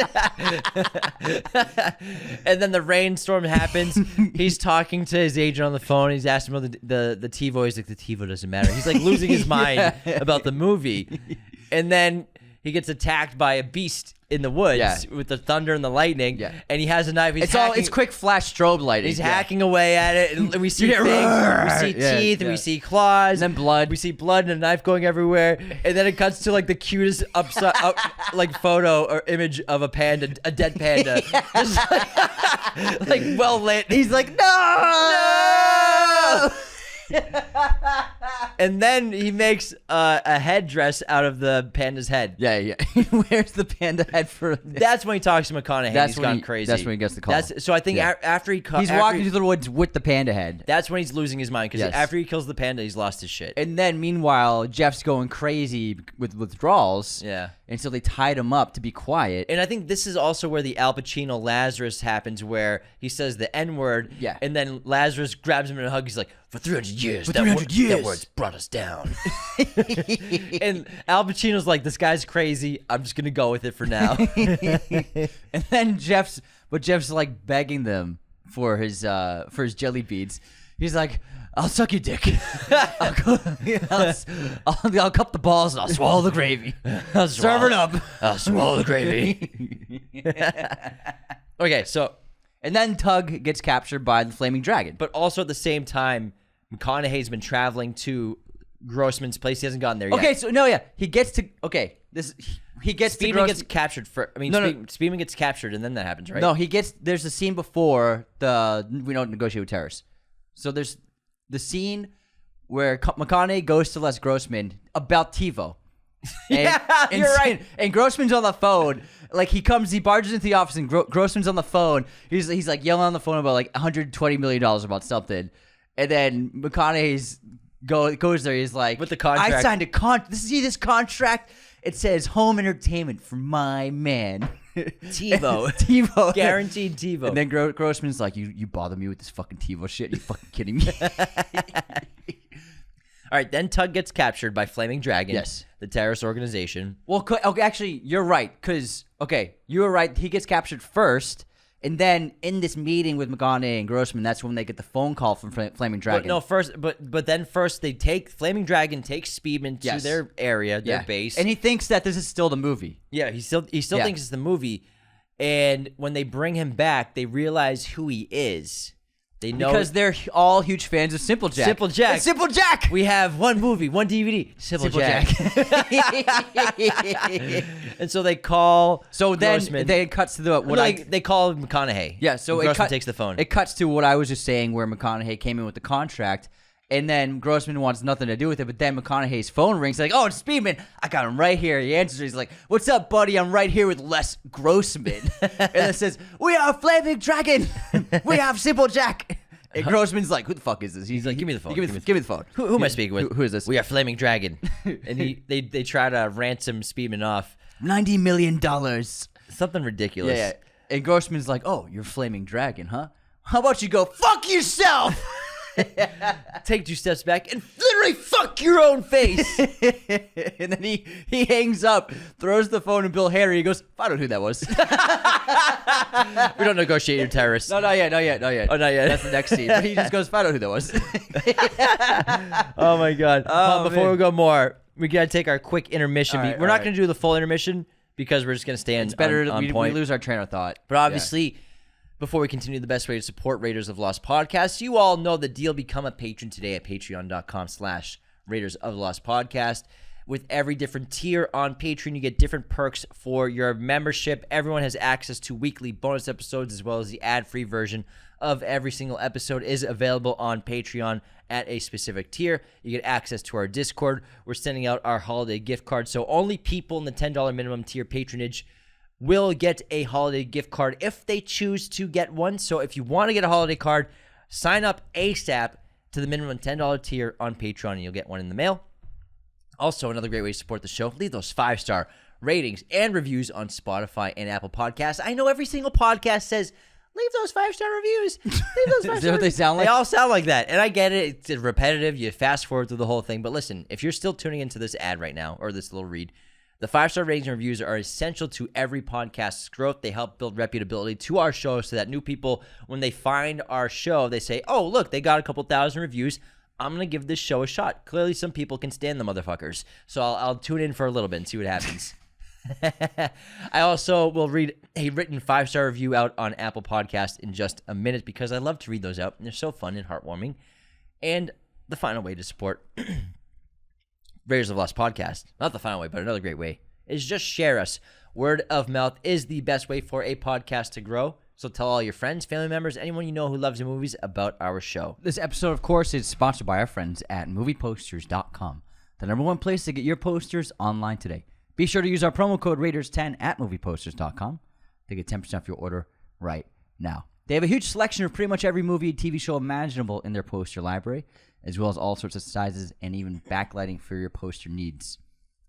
And then the rainstorm happens. He's talking to his agent on the phone. He's asking about the TiVo. He's like, the TiVo doesn't matter. He's like losing his mind about the movie. And then he gets attacked by a beast in the woods with the thunder and the lightning, and he has a knife. It's quick flash strobe lighting. He's hacking away at it, and we see things, we see teeth, and we see claws, and then blood. We see blood and a knife going everywhere, and then it cuts to like the cutest like photo or image of a panda, a dead panda, just like well lit. He's like, no. And then he makes a headdress out of the panda's head. Yeah. He wears the panda head for. That's when he talks to McConaughey. He's gone crazy. That's when he gets the call. So I think after he's walking through the woods with the panda head. That's when he's losing his mind, because after he kills the panda, he's lost his shit. And then meanwhile, Jeff's going crazy with withdrawals. Yeah. And so they tied him up to be quiet. And I think this is also where the Al Pacino Lazarus happens, where he says the N-word. Yeah. And then Lazarus grabs him in a hug. He's like, for 300 years. That word's brought us down. And Al Pacino's like, this guy's crazy. I'm just going to go with it for now. And then Jeff's like begging them for his jelly beans. He's like, I'll suck your dick. I'll cup the balls and I'll swallow the gravy. I'll serve it up. I'll swallow the gravy. Okay, so. And then Tug gets captured by the Flaming Dragon. But also at the same time, McConaughey's been traveling to Grossman's place. He hasn't gotten there yet. Okay, so no, yeah. He gets to. Okay, he gets to. Speedman gets captured for. I mean, Speedman gets captured and then that happens, right? No, he gets. There's a scene before we don't negotiate with terrorists. So there's the scene where McConaughey goes to Les Grossman about TiVo. You're right. And Grossman's on the phone. Like he barges into the office, and Grossman's on the phone. He's like yelling on the phone about like $120 million about something. And then McConaughey's goes there. He's like, with the contract. I signed this contract. It says home entertainment for my man. TiVo. Guaranteed TiVo. And then Grossman's like, you bother me with this fucking TiVo shit? You fucking kidding me? All right, then Tug gets captured by Flaming Dragon. Yes. The terrorist organization. Well, okay, actually, you're right. Because, you were right. He gets captured first. And then in this meeting with McConaughey and Grossman, that's when they get the phone call from Flaming Dragon. But then first they take Flaming Dragon takes Speedman to their area, their base, and he thinks that this is still the movie. Yeah, he still thinks it's the movie. And when they bring him back, they realize who he is. They know because they're all huge fans of Simple Jack. Simple Jack. It's Simple Jack. We have one movie, one DVD. Simple Jack. And so they call. So Grossman. Then they cuts to they call McConaughey. Yeah. So Grossman takes the phone. It cuts to what I was just saying, where McConaughey came in with the contract. And then Grossman wants nothing to do with it, but then McConaughey's phone rings. Like, oh, it's Speedman. I got him right here. He answers. He's like, what's up, buddy? I'm right here with Les Grossman. And it says, we are Flaming Dragon. We have Simple Jack. And Grossman's like, who the fuck is this? He's like, give me the phone. Give me the phone. Who am I speaking with? Who is this? We are Flaming Dragon. And they try to ransom Speedman off. $90 million. Something ridiculous. Yeah. And Grossman's like, oh, you're Flaming Dragon, huh? How about you go fuck yourself? Take 2 steps back and literally fuck your own face. And then he hangs up, throws the phone to Bill Harry. He goes, I don't know who that was. We don't negotiate your terrorists. No, not yet. Oh, not yet. That's the next scene. But he just goes, I don't know who that was. Oh my God. Oh, Before man. we go more, we got to take our quick intermission. All right, We're not going to do the full intermission because we're just going to stay It's better on we point. lose our train of thought. But obviously, before we continue, the best way to support Raiders of the Lost Podcast, you all know the deal. Become a patron today at patreon.com/Raiders of the Lost Podcast. With every different tier on Patreon, you get different perks for your membership. Everyone has access to weekly bonus episodes, as well as the ad-free version of every single episode is available on Patreon at a specific tier. You get access to our Discord. We're sending out our holiday gift card, so only people in the $10 minimum tier patronage will get a holiday gift card if they choose to get one. So if you want to get a holiday card, sign up ASAP to the minimum $10 tier on Patreon, and you'll get one in the mail. Also, another great way to support the show, leave those 5-star ratings and reviews on Spotify and Apple Podcasts. I know every single podcast says, leave those 5-star reviews. Leave those 5-star Is that what they sound like? They all sound like that. And I get it. It's repetitive. You fast forward through the whole thing. But listen, if you're still tuning into this ad right now, or this little read, the 5-star ratings and reviews are essential to every podcast's growth. They help build reputability to our show so that new people, when they find our show, they say, oh, look, they got a couple thousand reviews. I'm going to give this show a shot. Clearly, some people can stand the motherfuckers. So I'll tune in for a little bit and see what happens. I also will read a written 5-star review out on Apple Podcast in just a minute because I love to read those out. And they're so fun and heartwarming. And the final way to support Raiders of the Lost Podcast, not the final way, but another great way, is just share us. Word of mouth is the best way for a podcast to grow. So tell all your friends, family members, anyone you know who loves movies about our show. This episode, of course, is sponsored by our friends at movieposters.com, the #1 place to get your posters online today. Be sure to use our promo code Raiders10 at movieposters.com to get 10% off your order right now. They have a huge selection of pretty much every movie and TV show imaginable in their poster library, as well as all sorts of sizes and even backlighting for your poster needs.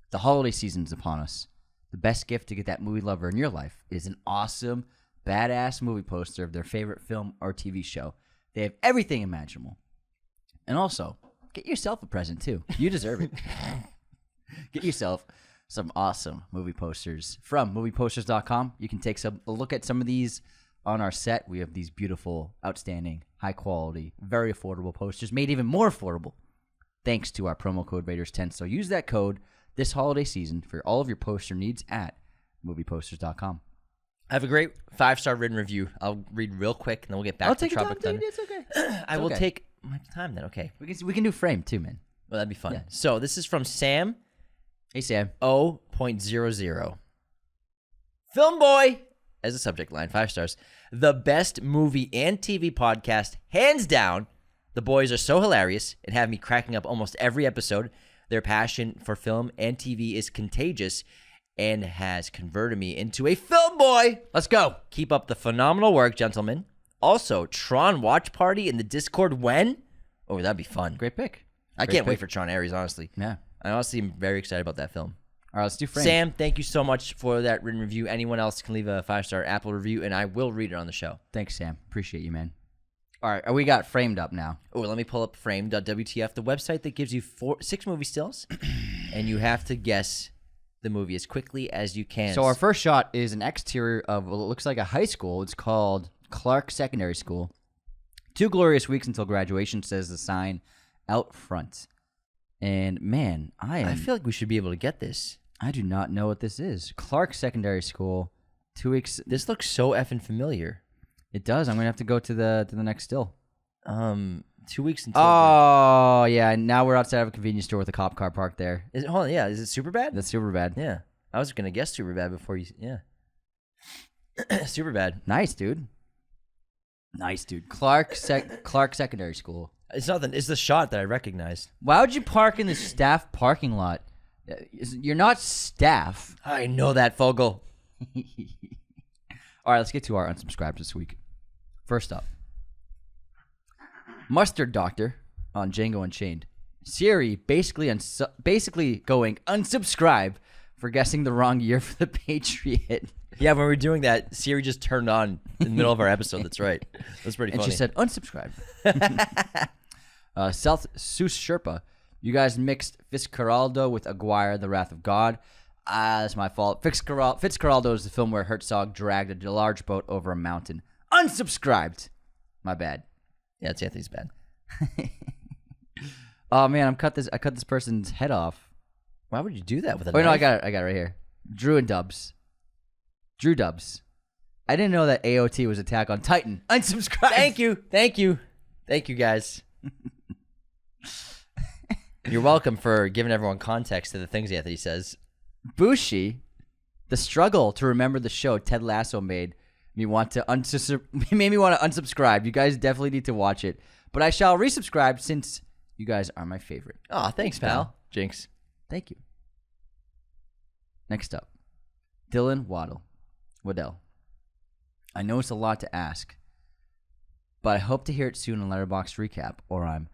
The holiday season is upon us. The best gift to get that movie lover in your life is an awesome, badass movie poster of their favorite film or TV show. They have everything imaginable. And also, get yourself a present too. You deserve it. Get yourself some awesome movie posters from movieposters.com. You can take a look at some of these on our set. We have these beautiful, outstanding, high quality, very affordable posters, made even more affordable thanks to our promo code Raiders10. So use that code this holiday season for all of your poster needs at movieposters.com. I have a great 5-star written review. I'll read real quick, and then we'll get back to Tropic Thunder. It's okay. I will take my time then. Okay. We can do frame too, man. Well, that'd be fun. Yeah. So this is from Sam Hey, Sam. O.00. Film Boy as a subject line, 5 stars. The best movie and TV podcast, hands down. The boys are so hilarious and have me cracking up almost every episode. Their passion for film and TV is contagious and has converted me into a film boy. Let's go. Keep up the phenomenal work, gentlemen. Also, Tron watch party in the Discord when? Oh, that'd be fun. Great pick. I can't wait for Tron Ares, honestly. Yeah. I honestly am very excited about that film. All right, let's do frame. Sam, thank you so much for that written review. Anyone else can leave a 5-star Apple review, and I will read it on the show. Thanks, Sam. Appreciate you, man. All right, we got framed up now. Oh, let me pull up frame.wtf, the website that gives you 6 movie stills, and you have to guess the movie as quickly as you can. So our first shot is an exterior of what looks like a high school. It's called Clark Secondary School. 2 glorious weeks until graduation, says the sign out front. And man, I feel like we should be able to get this. I do not know what this is. Clark Secondary School. 2 weeks. This looks so effing familiar. It does. I'm gonna have to go to the next still. 2 weeks until. Oh yeah. Now we're outside of a convenience store with a cop car parked there. Hold on, yeah. Is it Superbad? That's super bad. Yeah, I was gonna guess Superbad before you. Yeah, Superbad. Nice, dude. Nice, dude. Clark Secondary School. It's nothing. It's the shot that I recognized. Why would you park in the staff parking lot? You're not staff. I know that, Fogel. All right, let's get to our unsubscribes this week. First up, Mustard Doctor on Django Unchained. Siri basically going unsubscribe for guessing the wrong year for the Patriot. Yeah, when we were doing that, Siri just turned on in the middle of our episode. That's right. That's pretty funny. And she said unsubscribe. South Sus Sherpa. You guys mixed Fitzcarraldo with Aguirre, The Wrath of God. That's my fault. Fitzcarraldo is the film where Herzog dragged a large boat over a mountain. Unsubscribed. My bad. Yeah, it's Anthony's bad. Oh man, I cut this person's head off. Why would you do that with a Wait, knife? no, I got it right here. Drew Dubs. I didn't know that AOT was Attack on Titan. Unsubscribe. Thank you, guys. You're welcome for giving everyone context to the things Anthony says. Bushi, the struggle to remember the show Ted Lasso made me want to unsubscribe. You guys definitely need to watch it, but I shall resubscribe since you guys are my favorite. Oh, thanks, pal. Jinx. Thank you. Next up, Dylan Waddell. I know it's a lot to ask, but I hope to hear it soon in Letterboxd recap, or I'm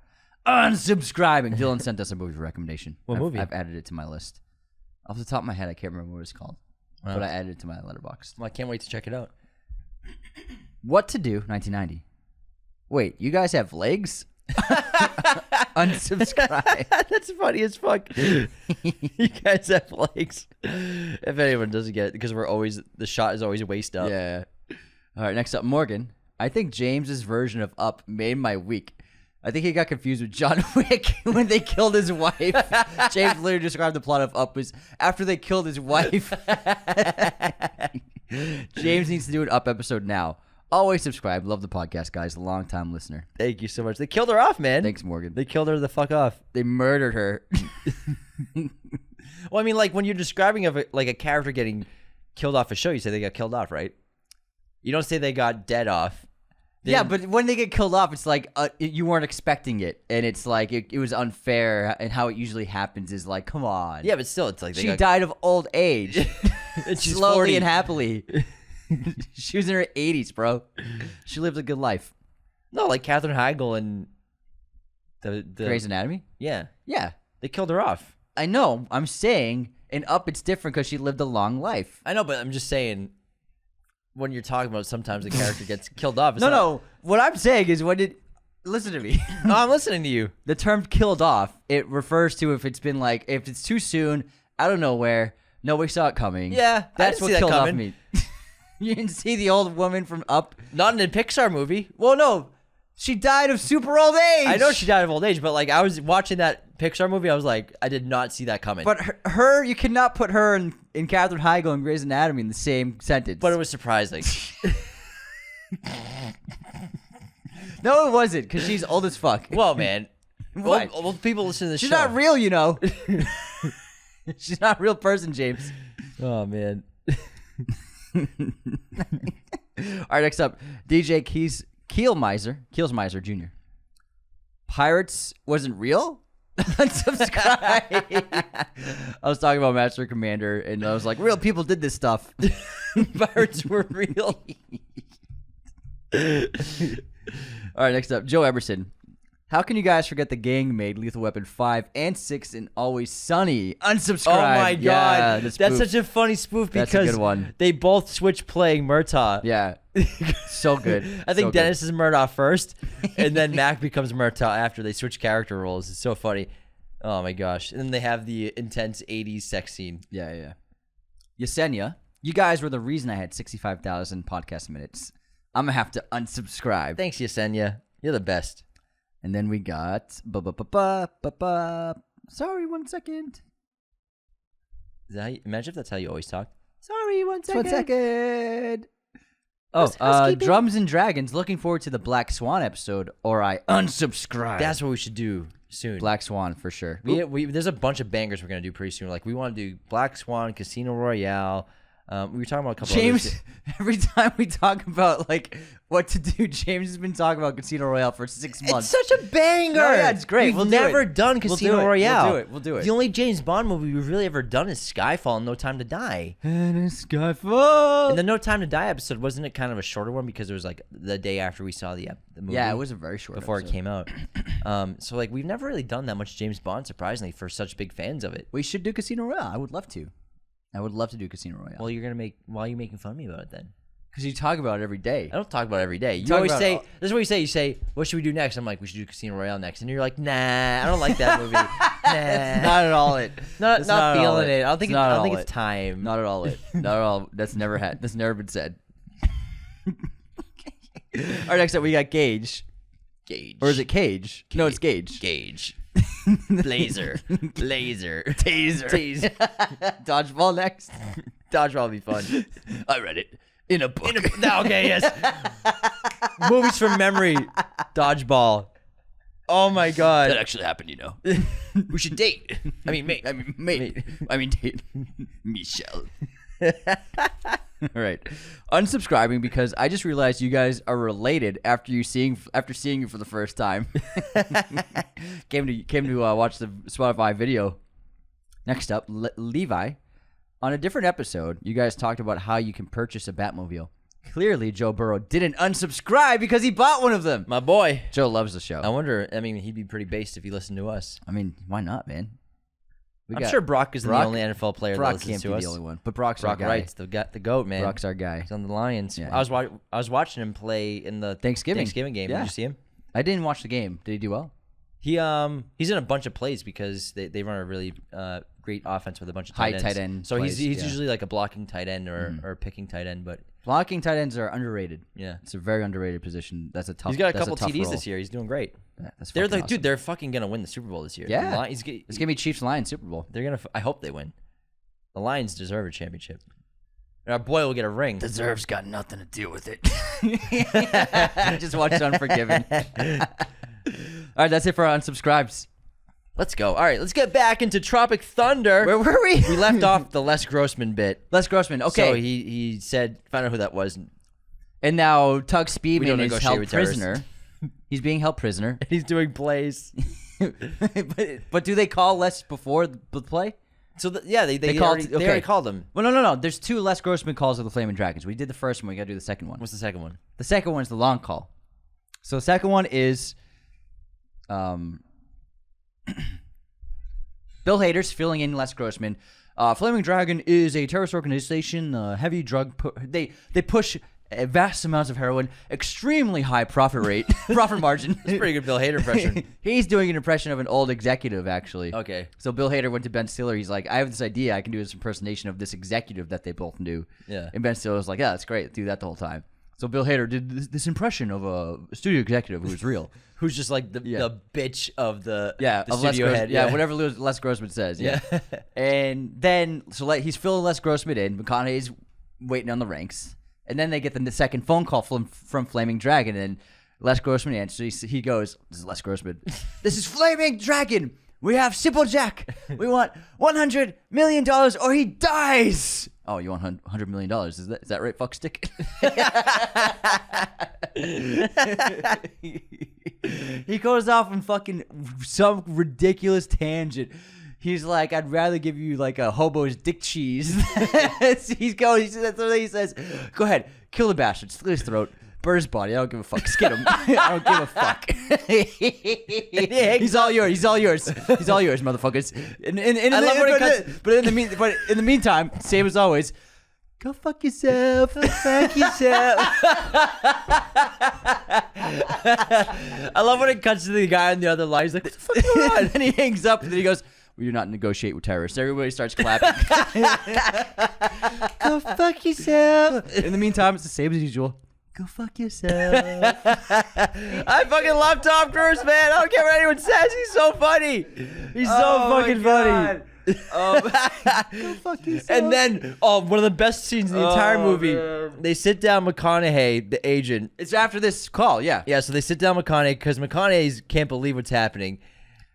unsubscribing. Dylan sent us a movie recommendation. What movie? I've added it to my list. Off the top of my head, I can't remember what it's called, but I added it to my Letterboxd. Well, I can't wait to check it out. What to Do, 1990. Wait, you guys have legs? Unsubscribe. That's funny as fuck. You guys have legs. If anyone doesn't get it, because the shot is always waist up. Yeah. All right, next up, Morgan. I think James's version of Up made my week. I think he got confused with John Wick when they killed his wife. James literally described the plot of Up as after they killed his wife. James needs to do an Up episode now. Always subscribe. Love the podcast, guys. Long time listener. Thank you so much. They killed her off, man. Thanks, Morgan. They killed her the fuck off. They murdered her. Well, I mean, like when you're describing a character getting killed off a show, you say they got killed off, right? You don't say they got dead off. Yeah, but when they get killed off, it's like you weren't expecting it, and it's like it was unfair. And how it usually happens is like, come on. Yeah, but still, it's like she died of old age, She's slowly 40. and happily. She was in her 80s, bro. She lived a good life. No, like Katherine Heigl and the Grey's Anatomy. Yeah, Yeah, they killed her off. I know. I'm saying in Up, it's different because she lived a long life. I know, but I'm just saying. When you're talking about sometimes the character gets killed off. No. What I'm saying is listen to me. No, I'm listening to you. The term killed off, it refers to if it's been like, if it's too soon, out of nowhere, nobody saw it coming. Yeah, That's I what didn't see killed that off coming. means. You didn't see the old woman from Up? Not in a Pixar movie. Well, no. She died of super old age. I know she died of old age, but like I was watching that Pixar movie, I was like, I did not see that coming. But her you cannot put her in Katherine Heigl and Grey's Anatomy in the same sentence. But it was surprising. No, it wasn't, because she's old as fuck. Well, man. What? Well, people listen to this She's show. not real, you know. She's not a real person, James. Oh, man. All right, next up, DJ Keelsmeiser Jr. Pirates wasn't real? Unsubscribe. I was talking about Master Commander, and I was like, real people did this stuff. Pirates were real. All right, next up, Joe Eberson. How can you guys forget the gang made Lethal Weapon 5 and 6 and Always Sunny? Unsubscribe. Oh my god, Yeah, that's such a funny spoof That's a because good one. they both switch playing Murtaugh. Yeah, so good. I think So Dennis is Murtaugh first, and then Mac becomes Murtaugh after they switch character roles. It's so funny. Oh my gosh! And then they have the intense '80s sex scene. Good. Yeah. Yesenia, you guys were the reason I had 65,000 podcast minutes. I'm gonna have to unsubscribe. Thanks, Yesenia. You're the best. And then we got Sorry, 1 second. Is that how imagine if that's how you always talk. Sorry, 1 second. 1 second. Oh, Housekeeping. Drums and Dragons. Looking forward to the Black Swan episode, or I unsubscribe. That's what we should do soon. Black Swan for sure. We there's a bunch of bangers we're gonna do pretty soon. Like we want to do Black Swan, Casino Royale. We were talking about a couple. James, others. every time we talk about like what to do, James has been talking about Casino Royale for 6 months. It's such a banger. No, yeah, it's great. We've We'll do never it. done We'll Casino do it. Royale. We'll do it. The only James Bond movie we've really ever done is Skyfall and No Time to Die. And a Skyfall. And the No Time to Die episode, wasn't it kind of a shorter one because it was like the day after we saw the movie? Yeah, it was a very short before episode. it came out. So like we've never really done that much James Bond, surprisingly, for such big fans of it. We should do Casino Royale. I would love to. I would love to do Casino Royale. Well, why are you making fun of me about it then? Because you talk about it every day. I don't talk about it every day. You talk always about say, it this is what you say. You say, what should we do next? I'm like, we should do Casino Royale next. And you're like, nah, I don't like that movie. Nah. Not at all it. Not at all feeling it. I don't think, not I at don't think all it's time. Not at all it. Not at all. That's never been said. All right, next up we got Gage. Gauge. Or is it Cage? No, it's Gage. Gauge. Laser. Laser. Taser. Dodgeball next. Dodgeball would be fun. I read it in a book. Okay, yes. Movies from memory. Dodgeball. Oh my god. That actually happened, you know. We should date. I mean, mate. Date. Michelle. All right, unsubscribing because I just realized you guys are related after seeing you for the first time. came to watch the Spotify video. Next up, Levi. On a different episode, you guys talked about how you can purchase a Batmobile. Clearly, Joe Burrow didn't unsubscribe because he bought one of them. My boy. Joe loves the show. I wonder. I mean, he'd be pretty based if he listened to us. I mean, why not, man? I'm sure Brock is the only NFL player that listens can't to be us. the only one, but Brock Wright's the goat, man. Brock's our guy. He's on the Lions. Yeah. I was watching him play in the Thanksgiving game. Yeah. Did you see him? I didn't watch the game. Did he do well? He's in a bunch of plays because they run a really great offense with a bunch of High tight ends. tight end So plays, he's usually like a blocking tight end or a picking tight end, but blocking tight ends are underrated. Yeah, it's a very underrated position. That's a tough. He's got a that's couple tough TDs role. this year. He's doing great. Yeah, that's they're like, awesome. dude, they're fucking gonna win the Super Bowl this year. Yeah, it's gonna be Chiefs Lions Super Bowl. They're gonna. I hope they win. The Lions deserve a championship. And our boy will get a ring. Deserves got nothing to do with it. Just watched Unforgiven. All right, that's it for our unsubscribes. Let's go. All right, let's get back into Tropic Thunder. Where were we? We left off the Les Grossman bit. Les Grossman. Okay. So he said, find out who that was. And now Tug Speedman is held with prisoner. He's being held prisoner. And he's doing plays. but do they call Les before the play? So they already called him. Well, no. There's two Les Grossman calls of the Flaming Dragons. We did the first one. We got to do the second one. What's the second one? The second one is the long call. So the second one is, Bill Hader's filling in Les Grossman. Flaming Dragon is a terrorist organization. Heavy drug. They push vast amounts of heroin. Extremely high profit margin. That's a pretty good Bill Hader impression. He's doing an impression of an old executive, actually. Okay. So Bill Hader went to Ben Stiller. He's like, I have this idea. I can do this impersonation of this executive that they both do. Yeah. And Ben Stiller was like, yeah, that's great. Do that the whole time. So Bill Hader did this impression of a studio executive who was real. Who's just like the bitch of the of studio head. Yeah, whatever Les Grossman says. Yeah. And then, he's filling Les Grossman in. McConaughey's waiting on the ranks. And then they get the second phone call from Flaming Dragon. And Les Grossman answers. He goes, this is Les Grossman. This is Flaming Dragon. We have Simple Jack. We want $100 million or he dies. Oh, you want $100 million? Is that right, fuckstick? He goes off on fucking some ridiculous tangent. He's like, I'd rather give you like a hobo's dick cheese. That's what he says. Go ahead, kill the bastard, slit his throat, burn his body. I don't give a fuck. Skin him. I don't give a fuck. He's all yours. He's all yours, motherfuckers. I love when it cuts. But in the meantime, same as always. Go fuck yourself. Fuck yourself. I love when it cuts to the guy on the other line. He's like, what the fuck is going on? And then he hangs up, and then he goes, we do not negotiate with terrorists. Everybody starts clapping. Go fuck yourself. In the meantime, it's the same as usual. Go fuck yourself. I fucking love Tom Cruise, man. I don't care what anyone says. He's so funny. He's so fucking funny. Go fuck yourself. And then, one of the best scenes in the entire movie, they sit down McConaughey, the agent. It's after this call, yeah. Yeah, so they sit down McConaughey because McConaughey can't believe what's happening.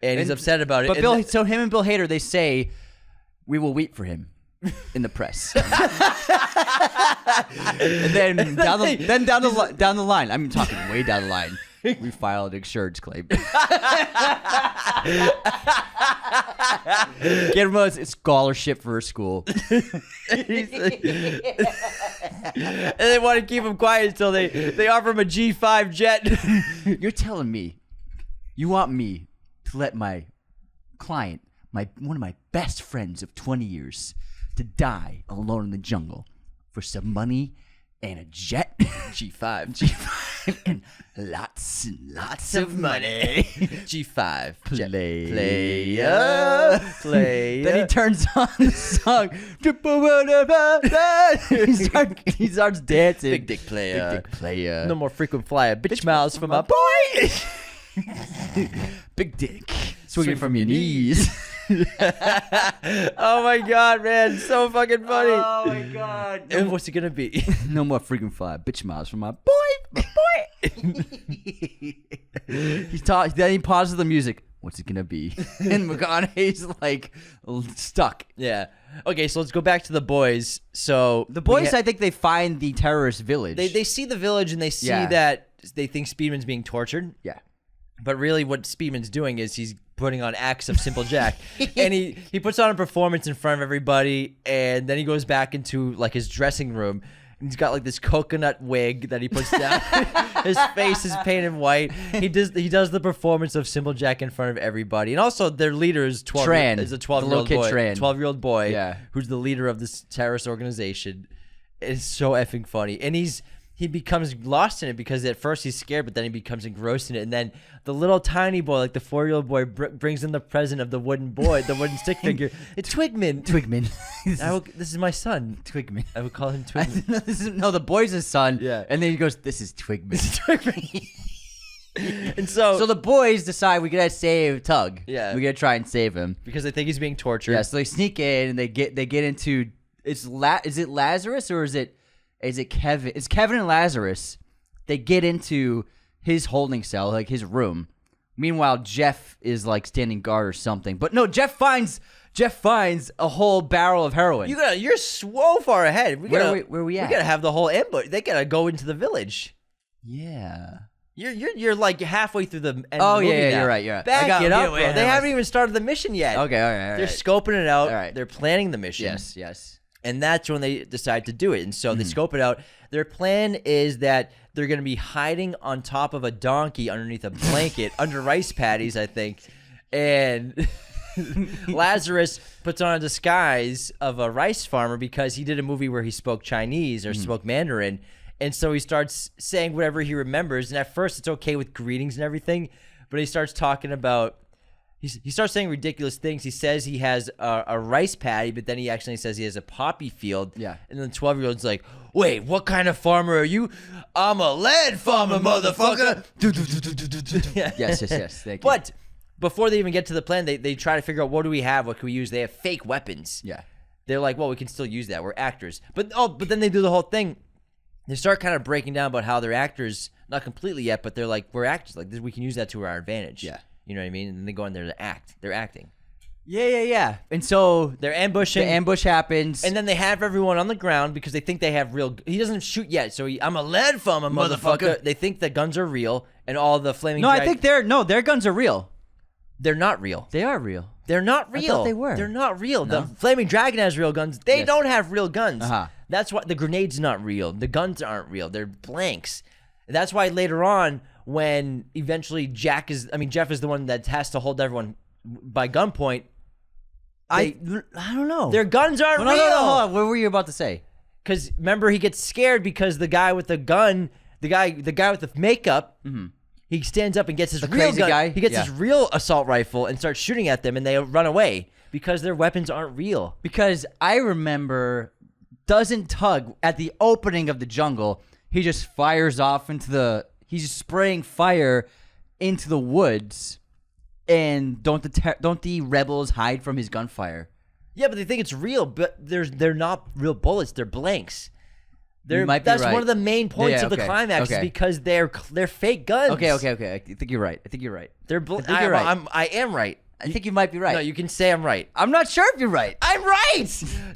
And he's upset about it. But so him and Bill Hader, they say, we will weep for him in the press. And then down the line, I'm talking way down the line, we file an insurance claim. Get him a scholarship for a school. And they want to keep him quiet until they offer him a G5 jet. You're telling me you want me to let my client, one of my best friends of 20 years, to die alone in the jungle for some money and a jet. G5. and lots and lots of money. G5. Player. Then he turns on the song. he starts dancing. Big dick player. Big dick player. No more frequent flyer. Bitch miles for my boy. Big dick. Swinging from your knees. Oh my god, man. So fucking funny. Oh my god. And what's it gonna be? No more freaking fly. Bitch miles from my boy. Then he pauses the music. What's it gonna be? And McConaughey's like stuck. Yeah. Okay, so let's go back to the boys. So The boys, I think they find the terrorist village. they see the village and they see Yeah. that they think Speedman's being tortured. Yeah. But really what Speedman's doing is he's putting on acts of Simple Jack. And he puts on a performance in front of everybody, and then he goes back into like his dressing room. And he's got like this coconut wig that he puts down. His face is painted white. He does the performance of Simple Jack in front of everybody. And also their leader is 12 Tran. is a The little 12-year-old kid boy. Tran. 12-year-old boy Yeah. who's the leader of this terrorist organization. It's so effing funny. And he becomes lost in it because at first he's scared, but then he becomes engrossed in it. And then the little tiny boy, like the 4-year-old boy, brings in the present of the wooden boy, the wooden stick figure. It's Twigman. Twigman. This is my son. Twigman. I would call him Twigman. No, the boy's his son. Yeah. And then he goes, this is Twigman. And so the boys decide we gotta save Tug. Yeah. We gotta try and save him. because they think he's being tortured. Yeah, so they sneak in and they get into is it Lazarus or is it Kevin? It's Kevin and Lazarus. They get into his holding cell, like his room. Meanwhile, Jeff is like standing guard or something. But no, Jeff finds a whole barrel of heroin. You're so far ahead. Where we at? We gotta have the whole ambush. They gotta go into the village. Yeah. You're like halfway through the end Oh, of the movie yeah, now. you're right, you're right. Back I it got- up, yeah, bro. They haven't even started the mission yet. Okay, all right. They're scoping it out. All right. They're planning the mission. Yes. And that's when they decide to do it. And so they scope it out. Their plan is that they're going to be hiding on top of a donkey underneath a blanket under rice paddies, I think. And Lazarus puts on a disguise of a rice farmer because he did a movie where he spoke Chinese or spoke Mandarin. And so he starts saying whatever he remembers. And at first it's okay with greetings and everything. But he starts talking about he starts saying ridiculous things. He says he has a rice paddy, but then he actually says he has a poppy field. Yeah. And then the 12-year-old's like, wait, what kind of farmer are you? I'm a lead farmer, motherfucker. Yes. Thank you. But before they even get to the plan, they try to figure out what do we have? What can we use? They have fake weapons. Yeah. They're like, well, we can still use that. We're actors. But then they do the whole thing. They start kind of breaking down about how they're actors, not completely yet, but they're like, we're actors. Like, we can use that to our advantage. Yeah. You know what I mean? And then they go in there to act. They're acting. Yeah. And so They're ambushing. the ambush happens. And then they have everyone on the ground because they think they have real. He doesn't shoot yet, so I'm a lead farmer, motherfucker. They think the guns are real, and all the flaming. no, I think their guns are real. they're not real. They are real. They're not real. I thought they were. They're not real. No? The Flaming Dragon has real guns. They Yes. don't have real guns. Uh-huh. That's why the grenade's not real. The guns aren't real. They're blanks. That's why later on, when eventually Jeff is the one that has to hold everyone by gunpoint. I don't know. Their guns aren't no, real. No, hold on. What were you about to say? Because remember, he gets scared because the guy with the gun, the guy with the makeup, he stands up and gets his real crazy gun. guy? He gets Yeah. his real assault rifle and starts shooting at them, and they run away because their weapons aren't real. Because I remember, doesn't Tug at the opening of the jungle, he just fires off he's just spraying fire into the woods, and don't the rebels hide from his gunfire? Yeah, but they think it's real, but they're not real bullets. They're blanks. You might be That's right. one of the main points Yeah, of the okay, climax is okay. because they're fake guns. Okay. I think you're right. They're I think you're right. I am right. I think you might be right. No, you can say I'm right. I'm not sure if you're right. I'm right,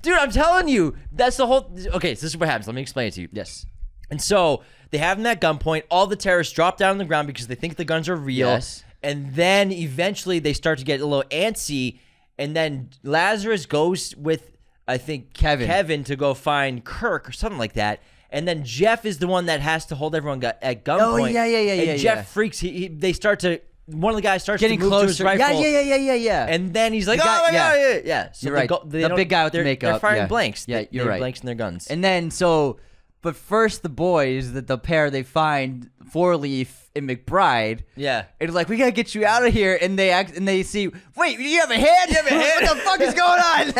dude. I'm telling you. That's the whole. Okay, so this is what happens. Let me explain it to you. Yes. And so they have them at gunpoint. All the terrorists drop down on the ground because they think the guns are real. Yes. And then eventually they start to get a little antsy. And then Lazarus goes with, I think, Kevin to go find Kirk or something like that. And then Jeff is the one that has to hold everyone at gunpoint. Oh, yeah. And Jeff freaks. They start to. One of the guys starts Getting to move closer. to his rifle. Yeah. And then he's like, The guy- oh my God, yeah. So You're right. they The don't- big guy with the they're makeup, They're firing yeah. blanks. Yeah, They you're have right. blanks in their guns. And then so But first, the boys, the pair, they find Four-Leaf and McBride. Yeah. And it's like, we gotta get you out of here. And they see, wait, you have a hand? You have a hand? What the fuck is going on?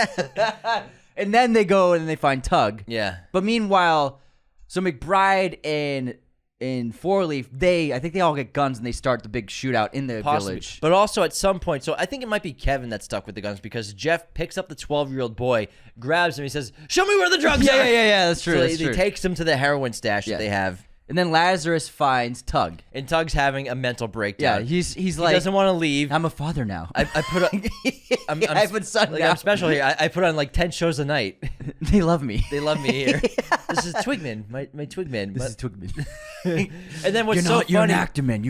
And then they go and they find Tug. Yeah. But meanwhile, so McBride and Four-Leaf, I think they all get guns and they start the big shootout in the village. But also at some point, so I think it might be Kevin that's stuck with the guns because Jeff picks up the 12-year-old boy, grabs him, he says, "Show me where the drugs are." Yeah, that's true. So that's he true. takes him to the heroin stash that they have. And then Lazarus finds Tug. And Tug's having a mental breakdown. Yeah, he's he like, doesn't want to leave. I'm a father now. I put on, I have a son now. I'm special here. I put on like 10 shows a night. They love me. They love me here. This is Twigman, my Twigman. This is Twigman. And then what's so funny? You're an actor, man.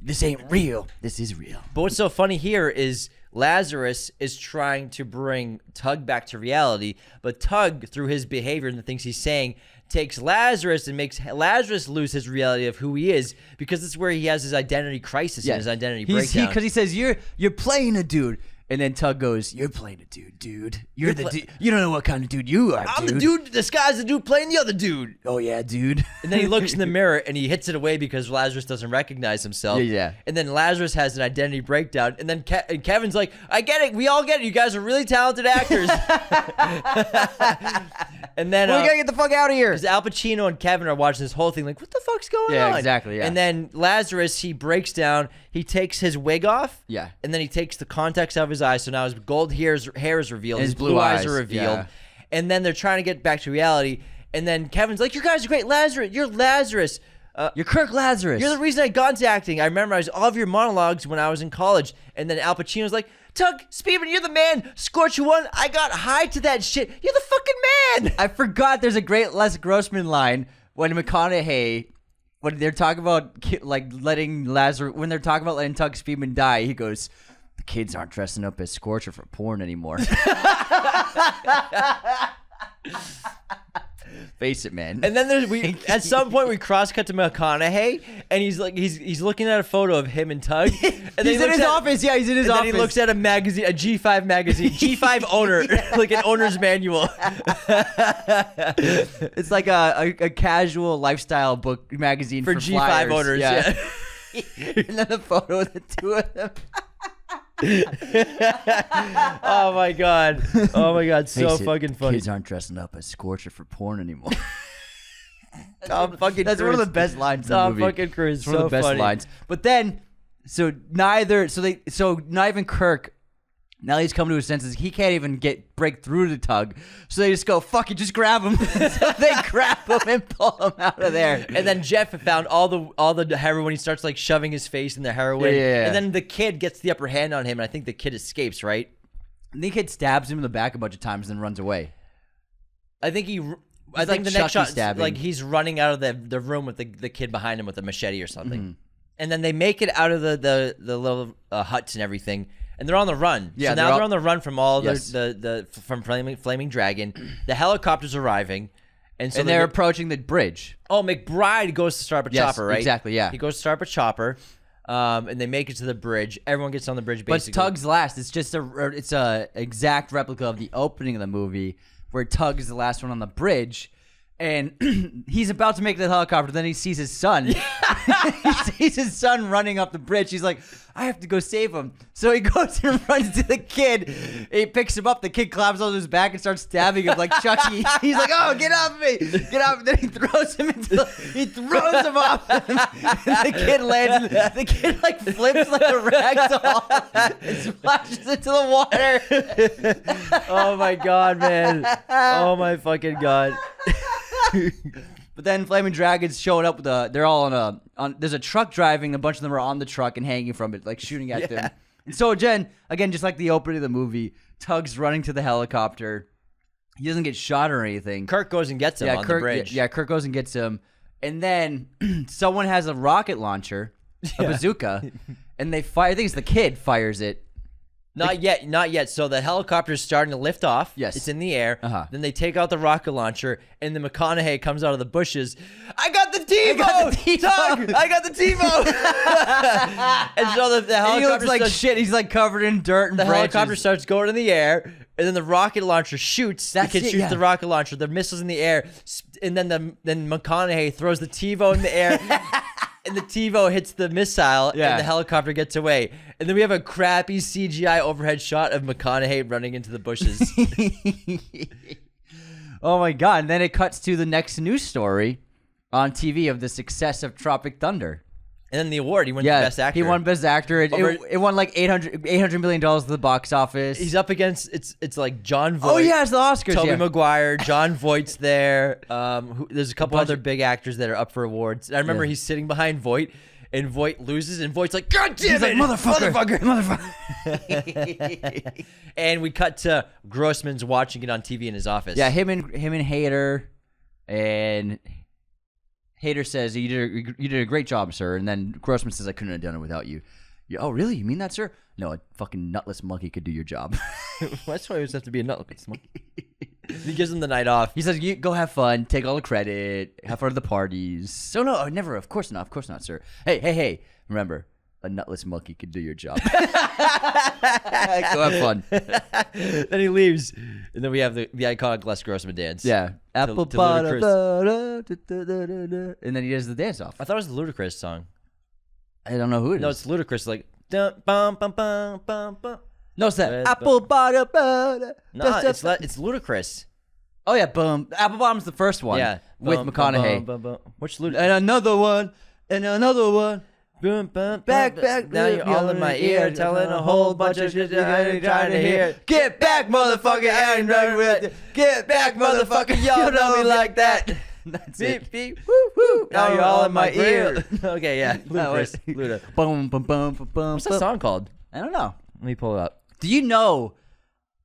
This ain't real. This is real. But what's so funny here is Lazarus is trying to bring Tug back to reality, but Tug, through his behavior and the things he's saying, takes Lazarus and makes Lazarus lose his reality of who he is, because this is where he has his identity crisis and his identity breakdown. Because he says, you're playing a dude. And then Tug goes, "You're playing a dude. You're the dude. You don't know what kind of dude you are, I'm the dude disguised the dude playing the other dude." Oh, yeah, dude. And then he looks in the mirror and he hits it away because Lazarus doesn't recognize himself. Yeah. And then Lazarus has an identity breakdown. And then Kevin's like, "I get it. We all get it. You guys are really talented actors." And then we gotta get the fuck out of here. Because Al Pacino and Kevin are watching this whole thing like, what the fuck's going on? Yeah, exactly, yeah. And then Lazarus, he breaks down. He takes his wig off. Yeah. And then he takes the contacts out of his eyes. So now his gold hair is revealed. And his blue eyes are revealed. yeah. And then they're trying to get back to reality. And then Kevin's like, "You guys are great. Lazarus, you're Lazarus. You're Kirk Lazarus. You're the reason I got into acting. I remember all of your monologues when I was in college." And then Al Pacino's like, "Tug, Speedman, you're the man. Scorch one. I got high to that shit. You're the fucking man." I forgot there's a great Les Grossman line when McConaughey, when they're talking about letting Tug Speedman die, he goes, "The kids aren't dressing up as Scorcher for porn anymore." Face it, man. And then at some point we cross cut to McConaughey, and he's looking at a photo of him and Tug. And then he's in his office. Yeah, he's in his office. Then he looks at a magazine, a G5 magazine, G5 owner, like an owner's manual. It's like a casual lifestyle book magazine for G5 flyers. owners. Yeah. And then a photo of the two of them. Oh my god, so fucking funny. Kids aren't dressing up as Scorcher for porn anymore. That's one of the best lines in the movie. Fucking Cruise. It's one of the best funny. lines. But then, not even Kirk, now he's come to his senses. He can't even break through the Tug. So they just go, "Fuck it, just grab him." So they grab him and pull him out of there. And then Jeff found all the heroin. He starts like shoving his face in the heroin. Yeah. And then the kid gets the upper hand on him, and I think the kid escapes, right? And the kid stabs him in the back a bunch of times and then runs away. I think the like next Chucky shot, stabbing. like he's running out of the room with the kid behind him with a machete or something. Mm-hmm. And then they make it out of the little huts and everything. And they're on the run. Yeah, so now they're on the run from all from Flaming Dragon. The helicopter's arriving, and they're approaching the bridge. Oh, McBride goes to start up a chopper, right? Exactly. Yeah. He goes to start up a chopper, and they make it to the bridge. Everyone gets on the bridge. Basically, but Tug's last. It's just a exact replica of the opening of the movie, where Tug is the last one on the bridge. And he's about to make the helicopter. Then he sees his son. He sees his son running up the bridge. He's like, "I have to go save him." So he goes and runs to the kid. He picks him up. The kid claps on his back and starts stabbing him like Chucky. He's like, "Oh, get off me! Get off!" And then he throws him off. And the kid lands. The kid like flips like a ragdoll and splashes into the water. Oh my god, man! Oh my fucking god! But then Flaming Dragons showing up with they're all on there's a truck driving, a bunch of them are on the truck and hanging from it, like shooting at them. And so again, just like the opening of the movie, Tug's running to the helicopter. He doesn't get shot or anything. Kirk goes and gets him on the bridge. Yeah, Kirk goes and gets him. And then someone has a rocket launcher, a bazooka, and they fire. I think it's the kid fires it. Not yet. So the helicopter's starting to lift off. Yes. It's in the air. Uh-huh. Then they take out the rocket launcher, and the McConaughey comes out of the bushes. "I got the TiVo! Tug! I got the TiVo!" And so the helicopter he looks like shit. He's like covered in dirt and the branches. helicopter starts going in the air, and then the rocket launcher shoots. The kid shoots the rocket launcher. The missile's in the air. and then McConaughey throws the TiVo in the air. And the TiVo hits the missile, and the helicopter gets away. And then we have a crappy CGI overhead shot of McConaughey running into the bushes. Oh my God. And then it cuts to the next news story on TV of the success of Tropic Thunder. And then the award, he won Best Actor. He won Best Actor. It won like $800 million to the box office. He's up against, it's like John Voight. Oh yeah, it's the Oscars. Tobey Maguire, John Voight's there. There's a couple other big actors that are up for awards. And I remember he's sitting behind Voight, and Voight loses, and Voight's like, God damn it, like, motherfucker. And we cut to Grossman's watching it on TV in his office. Yeah, him and Hader, and Hader says, you did a great job, sir. And then Grossman says, I couldn't have done it without you. Oh, really? You mean that, sir? No, a fucking nutless monkey could do your job. That's why he was have to be a nutless monkey. He gives him the night off. He says, go have fun, take all the credit, have fun at the parties. So no, never. Of course not, sir. Hey. Remember, a nutless monkey could do your job. Go have fun. Then he leaves, and then we have the iconic Les Grossman dance. Yeah. Apple butter. And then he does the dance off. I thought it was the Ludacris song. I don't know who it is. No, it's Ludacris. Like, dum, bum, bum, bum, bum, bum. No, it's that. Apple butter. No, it's Ludacris. Oh, yeah. Boom. Apple Bottom's the first one. Yeah. With McConaughey. Which Ludacris? And another one. Boom, boom, back. Now you're all in my ear, telling a whole bunch of shit I ain't trying to hear. Get back, motherfucker! I ain't done with it. Get back, motherfucker! Y'all know me like that. That's beep, it. beep, woo, woo. Now you're all in my ear. Okay, yeah. Luda. Boom, boom, boom, boom, boom. What's that song called? I don't know. Let me pull it up. Do you know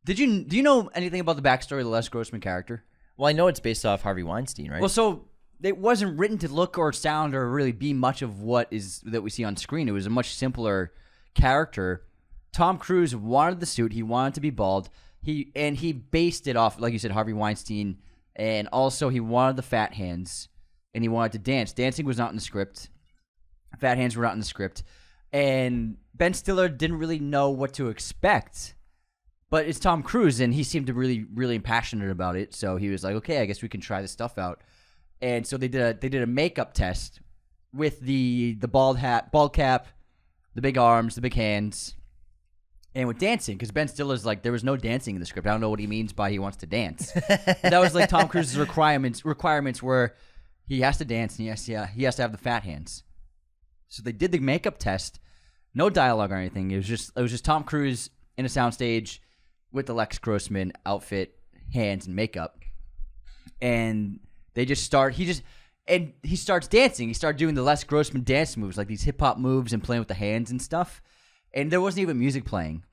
anything about the backstory of the Les Grossman character? Well, I know it's based off Harvey Weinstein, right? Well, so it wasn't written to look or sound or really be much of what is that we see on screen. It was a much simpler character. Tom Cruise wanted the suit. He wanted to be bald. He based it off, like you said, Harvey Weinstein, and also he wanted the fat hands, and he wanted to dance. Dancing was not in the script. Fat hands were not in the script, and Ben Stiller didn't really know what to expect. But it's Tom Cruise, and he seemed to really, really passionate about it. So he was like, "Okay, I guess we can try this stuff out." And so they did a makeup test with the bald hat, bald cap, the big arms, the big hands, and with dancing, because Ben Stiller's like, there was no dancing in the script. I don't know what he means by he wants to dance. That was like Tom Cruise's requirements were he has to dance and he has to have the fat hands. So they did the makeup test, no dialogue or anything. It was just Tom Cruise in a soundstage with the Les Grossman outfit, hands, and makeup, and he starts dancing. He started doing the Les Grossman dance moves, like these hip hop moves and playing with the hands and stuff. And there wasn't even music playing.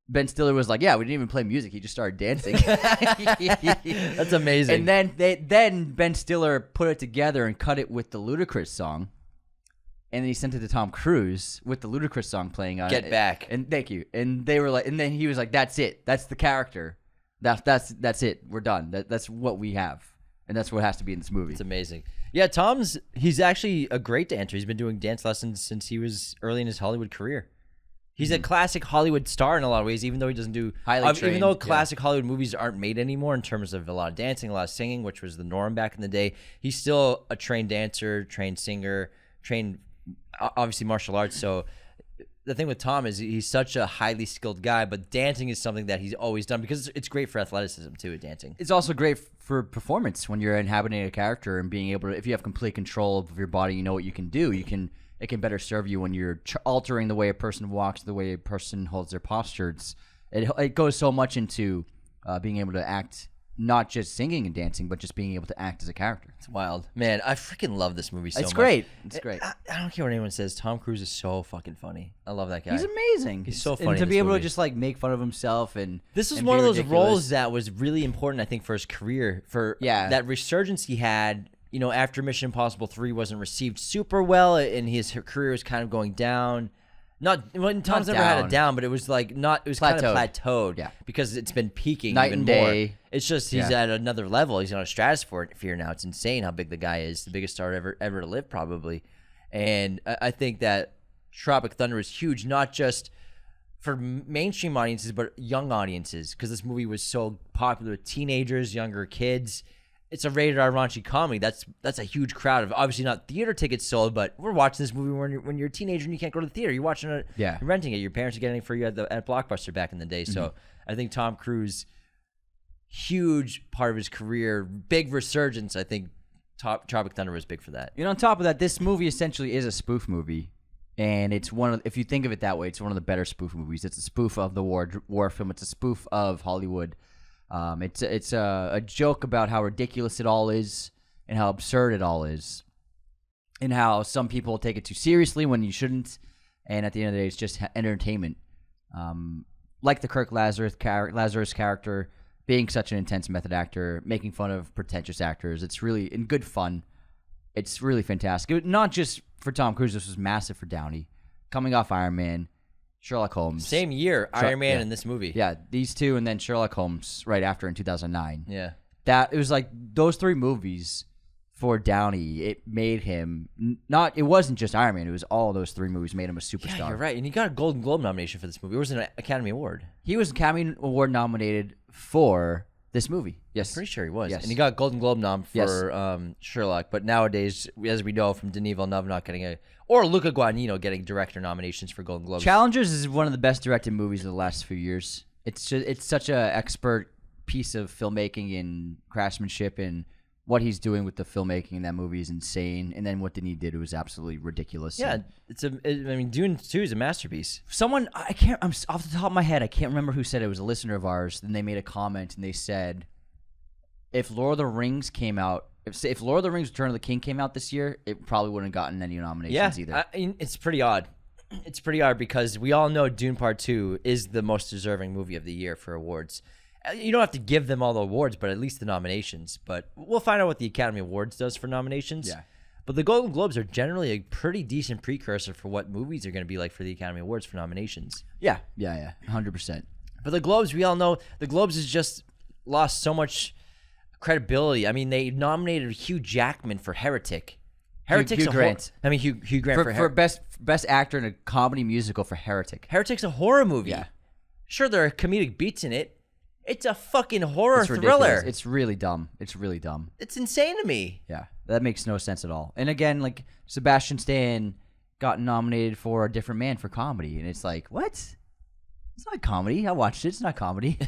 Ben Stiller was like, "Yeah, we didn't even play music. He just started dancing." That's amazing. And then Ben Stiller put it together and cut it with the Ludacris song. And then he sent it to Tom Cruise with the Ludacris song playing on Get it. Back. And thank you. And they were like, and then he was like, "That's it. That's the character. That's it. We're done. That's what we have." And that's what has to be in this movie. It's amazing. Yeah, he's actually a great dancer. He's been doing dance lessons since he was early in his Hollywood career. He's a classic Hollywood star in a lot of ways, even though he doesn't do even though classic Hollywood movies aren't made anymore in terms of a lot of dancing, a lot of singing, which was the norm back in the day. He's still a trained dancer, trained singer, trained obviously martial arts. So the thing with Tom is he's such a highly skilled guy, but dancing is something that he's always done because it's great for athleticism too, dancing. It's also great for performance when you're inhabiting a character and being able to, if you have complete control of your body, you know what you can do. It can better serve you when you're altering the way a person walks, the way a person holds their postures. It goes so much into being able to act, not just singing and dancing, but just being able to act as a character. It's wild. Man, I freaking love this movie so much. It's great. It's great. I don't care what anyone says. Tom Cruise is so fucking funny. I love that guy. He's amazing. He's so funny. And to in be this able movie. to just like make fun of himself this was and one of those ridiculous roles that was really important, I think, for his career. That resurgence he had. You know, after Mission Impossible 3 wasn't received super well, and his career was kind of going down. Tom's never had it down, but it was like not. It was kind of plateaued. Yeah, because it's been peaking night even and more. day. It's just he's at another level. He's on a stratosphere now. It's insane how big the guy is. The biggest star ever to live, probably. And I think that Tropic Thunder is huge, not just for mainstream audiences, but young audiences, because this movie was so popular with teenagers, younger kids. it's a rated R raunchy comedy. That's a huge crowd of obviously not theater tickets sold, but we're watching this movie when you're a teenager and you can't go to the theater. You're watching it, you're renting it. Your parents are getting it for you at Blockbuster back in the day. So I think Tom Cruise, huge part of his career, big resurgence. I think Tropic Thunder was big for that. On top of that, this movie essentially is a spoof movie. And it's if you think of it that way, it's one of the better spoof movies. It's a spoof of the war film. It's a spoof of Hollywood. It's a joke about how ridiculous it all is and how absurd it all is, and how some people take it too seriously when you shouldn't. And at the end of the day, it's just entertainment. Like the Kirk Lazarus character being such an intense method actor, making fun of pretentious actors. It's really in good fun. It's really fantastic. Not just for Tom Cruise. This was massive for Downey. Coming off Iron Man, Sherlock Holmes. Same year, Iron Man and this movie. Yeah, these two, and then Sherlock Holmes right after in 2009. Yeah. It was like those three movies for Downey. It made him it wasn't just Iron Man. It was all those three movies made him a superstar. Yeah, you're right. And he got a Golden Globe nomination for this movie. It was an Academy Award. He was Academy Award nominated for this movie. Yes. Pretty sure he was. Yes. And he got Golden Globe nom for Sherlock. But nowadays, as we know from Denis Villeneuve not getting or Luca Guadagnino getting director nominations for Golden Globes. Challengers is one of the best directed movies of the last few years. It's such a expert piece of filmmaking and craftsmanship, and what he's doing with the filmmaking in that movie is insane. And then what Denis did was absolutely ridiculous. Yeah, Dune 2 is a masterpiece. I'm off the top of my head, I can't remember who said it. It was a listener of ours. Then they made a comment and they said, if Lord of the Rings came out, if Lord of the Rings Return of the King came out this year, it probably wouldn't have gotten any nominations either. It's pretty odd. It's pretty odd because we all know Dune Part 2 is the most deserving movie of the year for awards. You don't have to give them all the awards, but at least the nominations. But we'll find out what the Academy Awards does for nominations. Yeah. But the Golden Globes are generally a pretty decent precursor for what movies are going to be like for the Academy Awards for nominations. Yeah, 100%. But the Globes, we all know, the Globes has just lost so much credibility. I mean, they nominated Hugh Jackman for Heretic. Hugh Grant. Hugh Grant for best actor in a comedy musical for Heretic. Heretic's a horror movie. Yeah. Sure, there are comedic beats in it. It's a fucking horror thriller. Ridiculous. It's really dumb. It's insane to me. Yeah, that makes no sense at all. And again, like Sebastian Stan got nominated for A Different Man for comedy, and it's like, what? It's not comedy. I watched it. It's not comedy.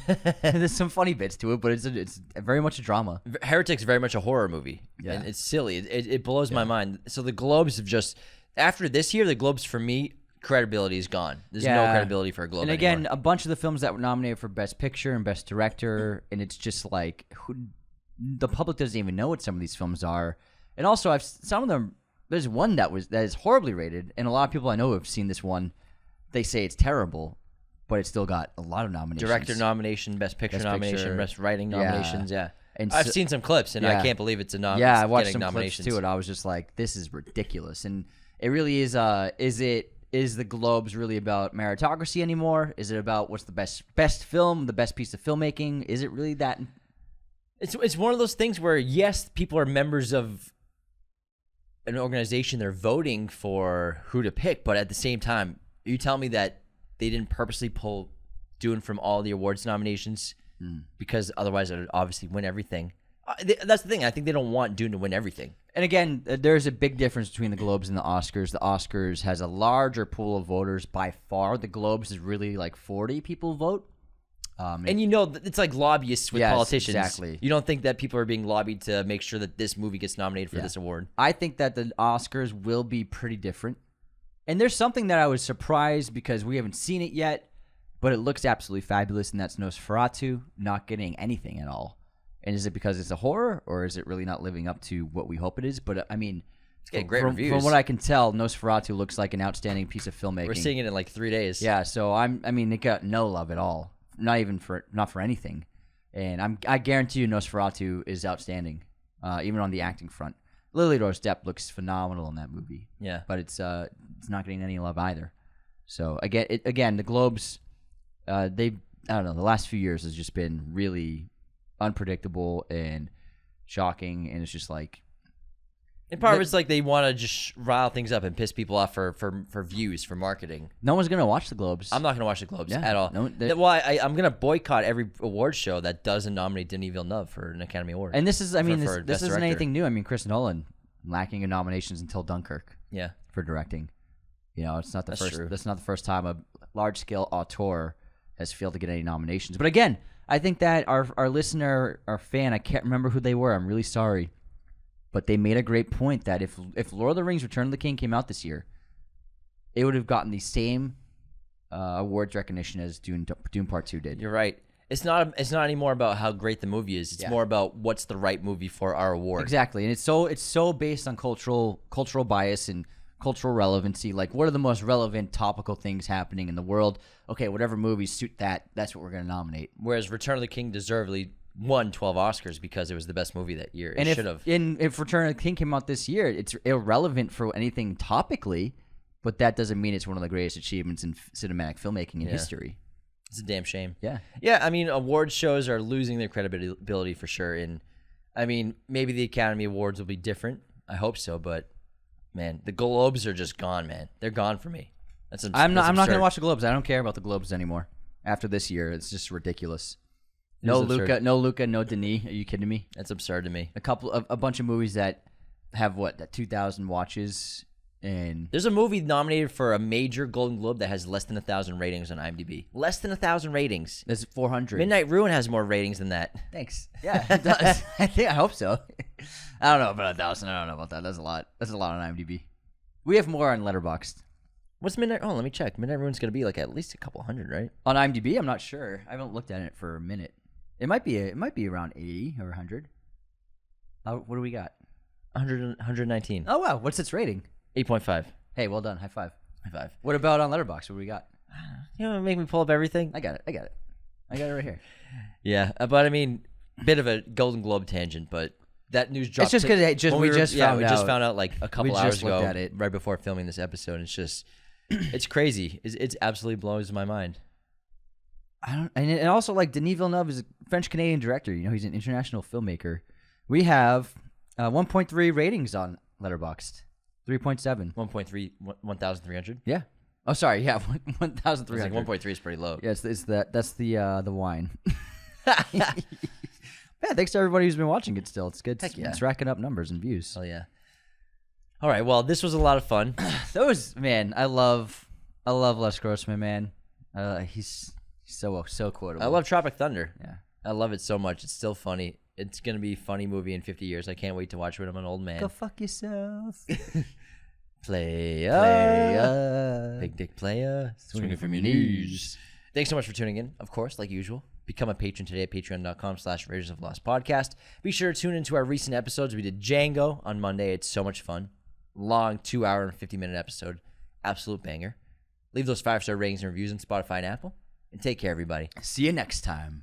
There's some funny bits to it, but it's very much a drama. Heretic's very much a horror movie. Yeah. And it's silly. It blows my mind. So the Globes have just, after this year, the Globes for me, credibility is gone. There's no credibility for a Globe And again, anymore. a bunch of the films that were nominated for Best Picture and Best Director, and it's just like the public doesn't even know what some of these films are. And also, some of them. There's one that is horribly rated, and a lot of people I know have seen this one. They say it's terrible, but it still got a lot of nominations. Director nomination, Best Picture nomination, Best Writing nominations. Yeah. And I've seen some clips, and I can't believe it's a nomination. Yeah, I watched some clips too, and I was just like, this is ridiculous. And it really is. Is the Globes really about meritocracy anymore? Is it about what's the best film, the best piece of filmmaking? Is it really that? It's one of those things where, yes, people are members of an organization. They're voting for who to pick, but at the same time, you tell me that they didn't purposely pull Dune from all the awards nominations because otherwise it would obviously win everything. That's the thing. I think they don't want Dune to win everything. And again, there's a big difference between the Globes and the Oscars. The Oscars has a larger pool of voters by far. The Globes is really like 40 people vote. And you know, it's like lobbyists with politicians. Exactly. You don't think that people are being lobbied to make sure that this movie gets nominated for this award? I think that the Oscars will be pretty different. And there's something that I was surprised because we haven't seen it yet, but it looks absolutely fabulous, and that's Nosferatu not getting anything at all. And is it because it's a horror, or is it really not living up to what we hope it is? But I mean, it's getting great reviews. From what I can tell, Nosferatu looks like an outstanding piece of filmmaking. We're seeing it in like 3 days. Yeah, so it got no love at all. Not for anything. And I guarantee you Nosferatu is outstanding, even on the acting front. Lily Rose Depp looks phenomenal in that movie. Yeah. But it's not getting any love either. So again, the Globes, I don't know, the last few years has just been really unpredictable and shocking, and it's just like And part of it's like they want to just rile things up and piss people off for views, for marketing. No one's gonna watch the Globes. I'm not going to watch the Globes at all. No, Well, I'm going to boycott every award show that doesn't nominate Denis Villeneuve for an Academy Award. And this is, this Best isn't Director. anything new. I mean, Chris Nolan lacking in nominations until Dunkirk Yeah. for directing. You know, it's not the That's first. true. That's not the first time a large-scale auteur has failed to get any nominations. But again, I think that our listener, our fan, I can't remember who they were. I'm really sorry, but they made a great point that if Lord of the Rings: Return of the King came out this year, it would have gotten the same awards recognition as Dune Part 2 did. You're right. It's not anymore about how great the movie is. It's more about what's the right movie for our award. Exactly, and it's so based on cultural bias and cultural relevancy. Like, what are the most relevant topical things happening in the world? Okay, whatever movies suit that, that's what we're going to nominate. Whereas Return of the King deservedly won 12 Oscars because it was the best movie that year. It should have. And if Return of the King came out this year, it's irrelevant for anything topically, but that doesn't mean it's one of the greatest achievements in cinematic filmmaking in history. It's a damn shame. Yeah. Yeah, I mean, award shows are losing their credibility for sure. And, I mean, maybe the Academy Awards will be different. I hope so, but, man, the Globes are just gone, man. They're gone for me. I'm not going to watch the Globes. I don't care about the Globes anymore. After this year, it's just ridiculous. No Luca, no Denis. Are you kidding me? That's absurd to me. A bunch of movies that have 2,000 watches, and There's a movie nominated for a major Golden Globe that has less than 1,000 ratings on IMDb. Less than 1,000 ratings. there's 400. Midnight Ruin has more ratings than that. Thanks. Yeah, it does. I hope so. I don't know about 1,000. I don't know about that. That's a lot. That's a lot on IMDb. We have more on Letterboxd. What's Midnight? Oh, let me check. Midnight Ruin's going to be like at least a couple hundred, right? On IMDb, I'm not sure. I haven't looked at it for a minute. It might be around 80 or 100. What do we got? 119. Oh wow, what's its rating? 8.5. Hey, well done. High five. High five. What about on Letterboxd? What do we got? You know, make me pull up everything. I got it right here. Yeah, but I mean, bit of a Golden Globe tangent, but that news dropped. It's just because we just found out like a couple hours ago, looked at it right before filming this episode. It's just, it's crazy. It absolutely blows my mind. And also, like, Denis Villeneuve is a French-Canadian director. You know, he's an international filmmaker. We have 1.3 ratings on Letterboxd. 3.7. 1,300. Yeah. Oh, sorry. Yeah, 1,300. Like 1.3 is pretty low. Yeah, that's the wine. Yeah, thanks to everybody who's been watching it still. It's good. Heck yeah. It's racking up numbers and views. Oh yeah. All right. Well, this was a lot of fun. Man, I love Les Grossman, man. He's so quotable. I love Tropic Thunder. Yeah. I love it so much. It's still funny. It's gonna be a funny movie in 50 years. I can't wait to watch it when I'm an old man. Go fuck yourself. Playa. Big dick playa. Swinging from your knees. Thanks so much for tuning in. Of course, like usual, become a patron today at patreon.com/Raiders of the Lost Podcast. Be sure to tune into our recent episodes. We did Django on Monday. It's so much fun. Long 2 hour and 50-minute episode. Absolute banger. Leave those 5-star ratings and reviews on Spotify and Apple. And take care, everybody. See you next time.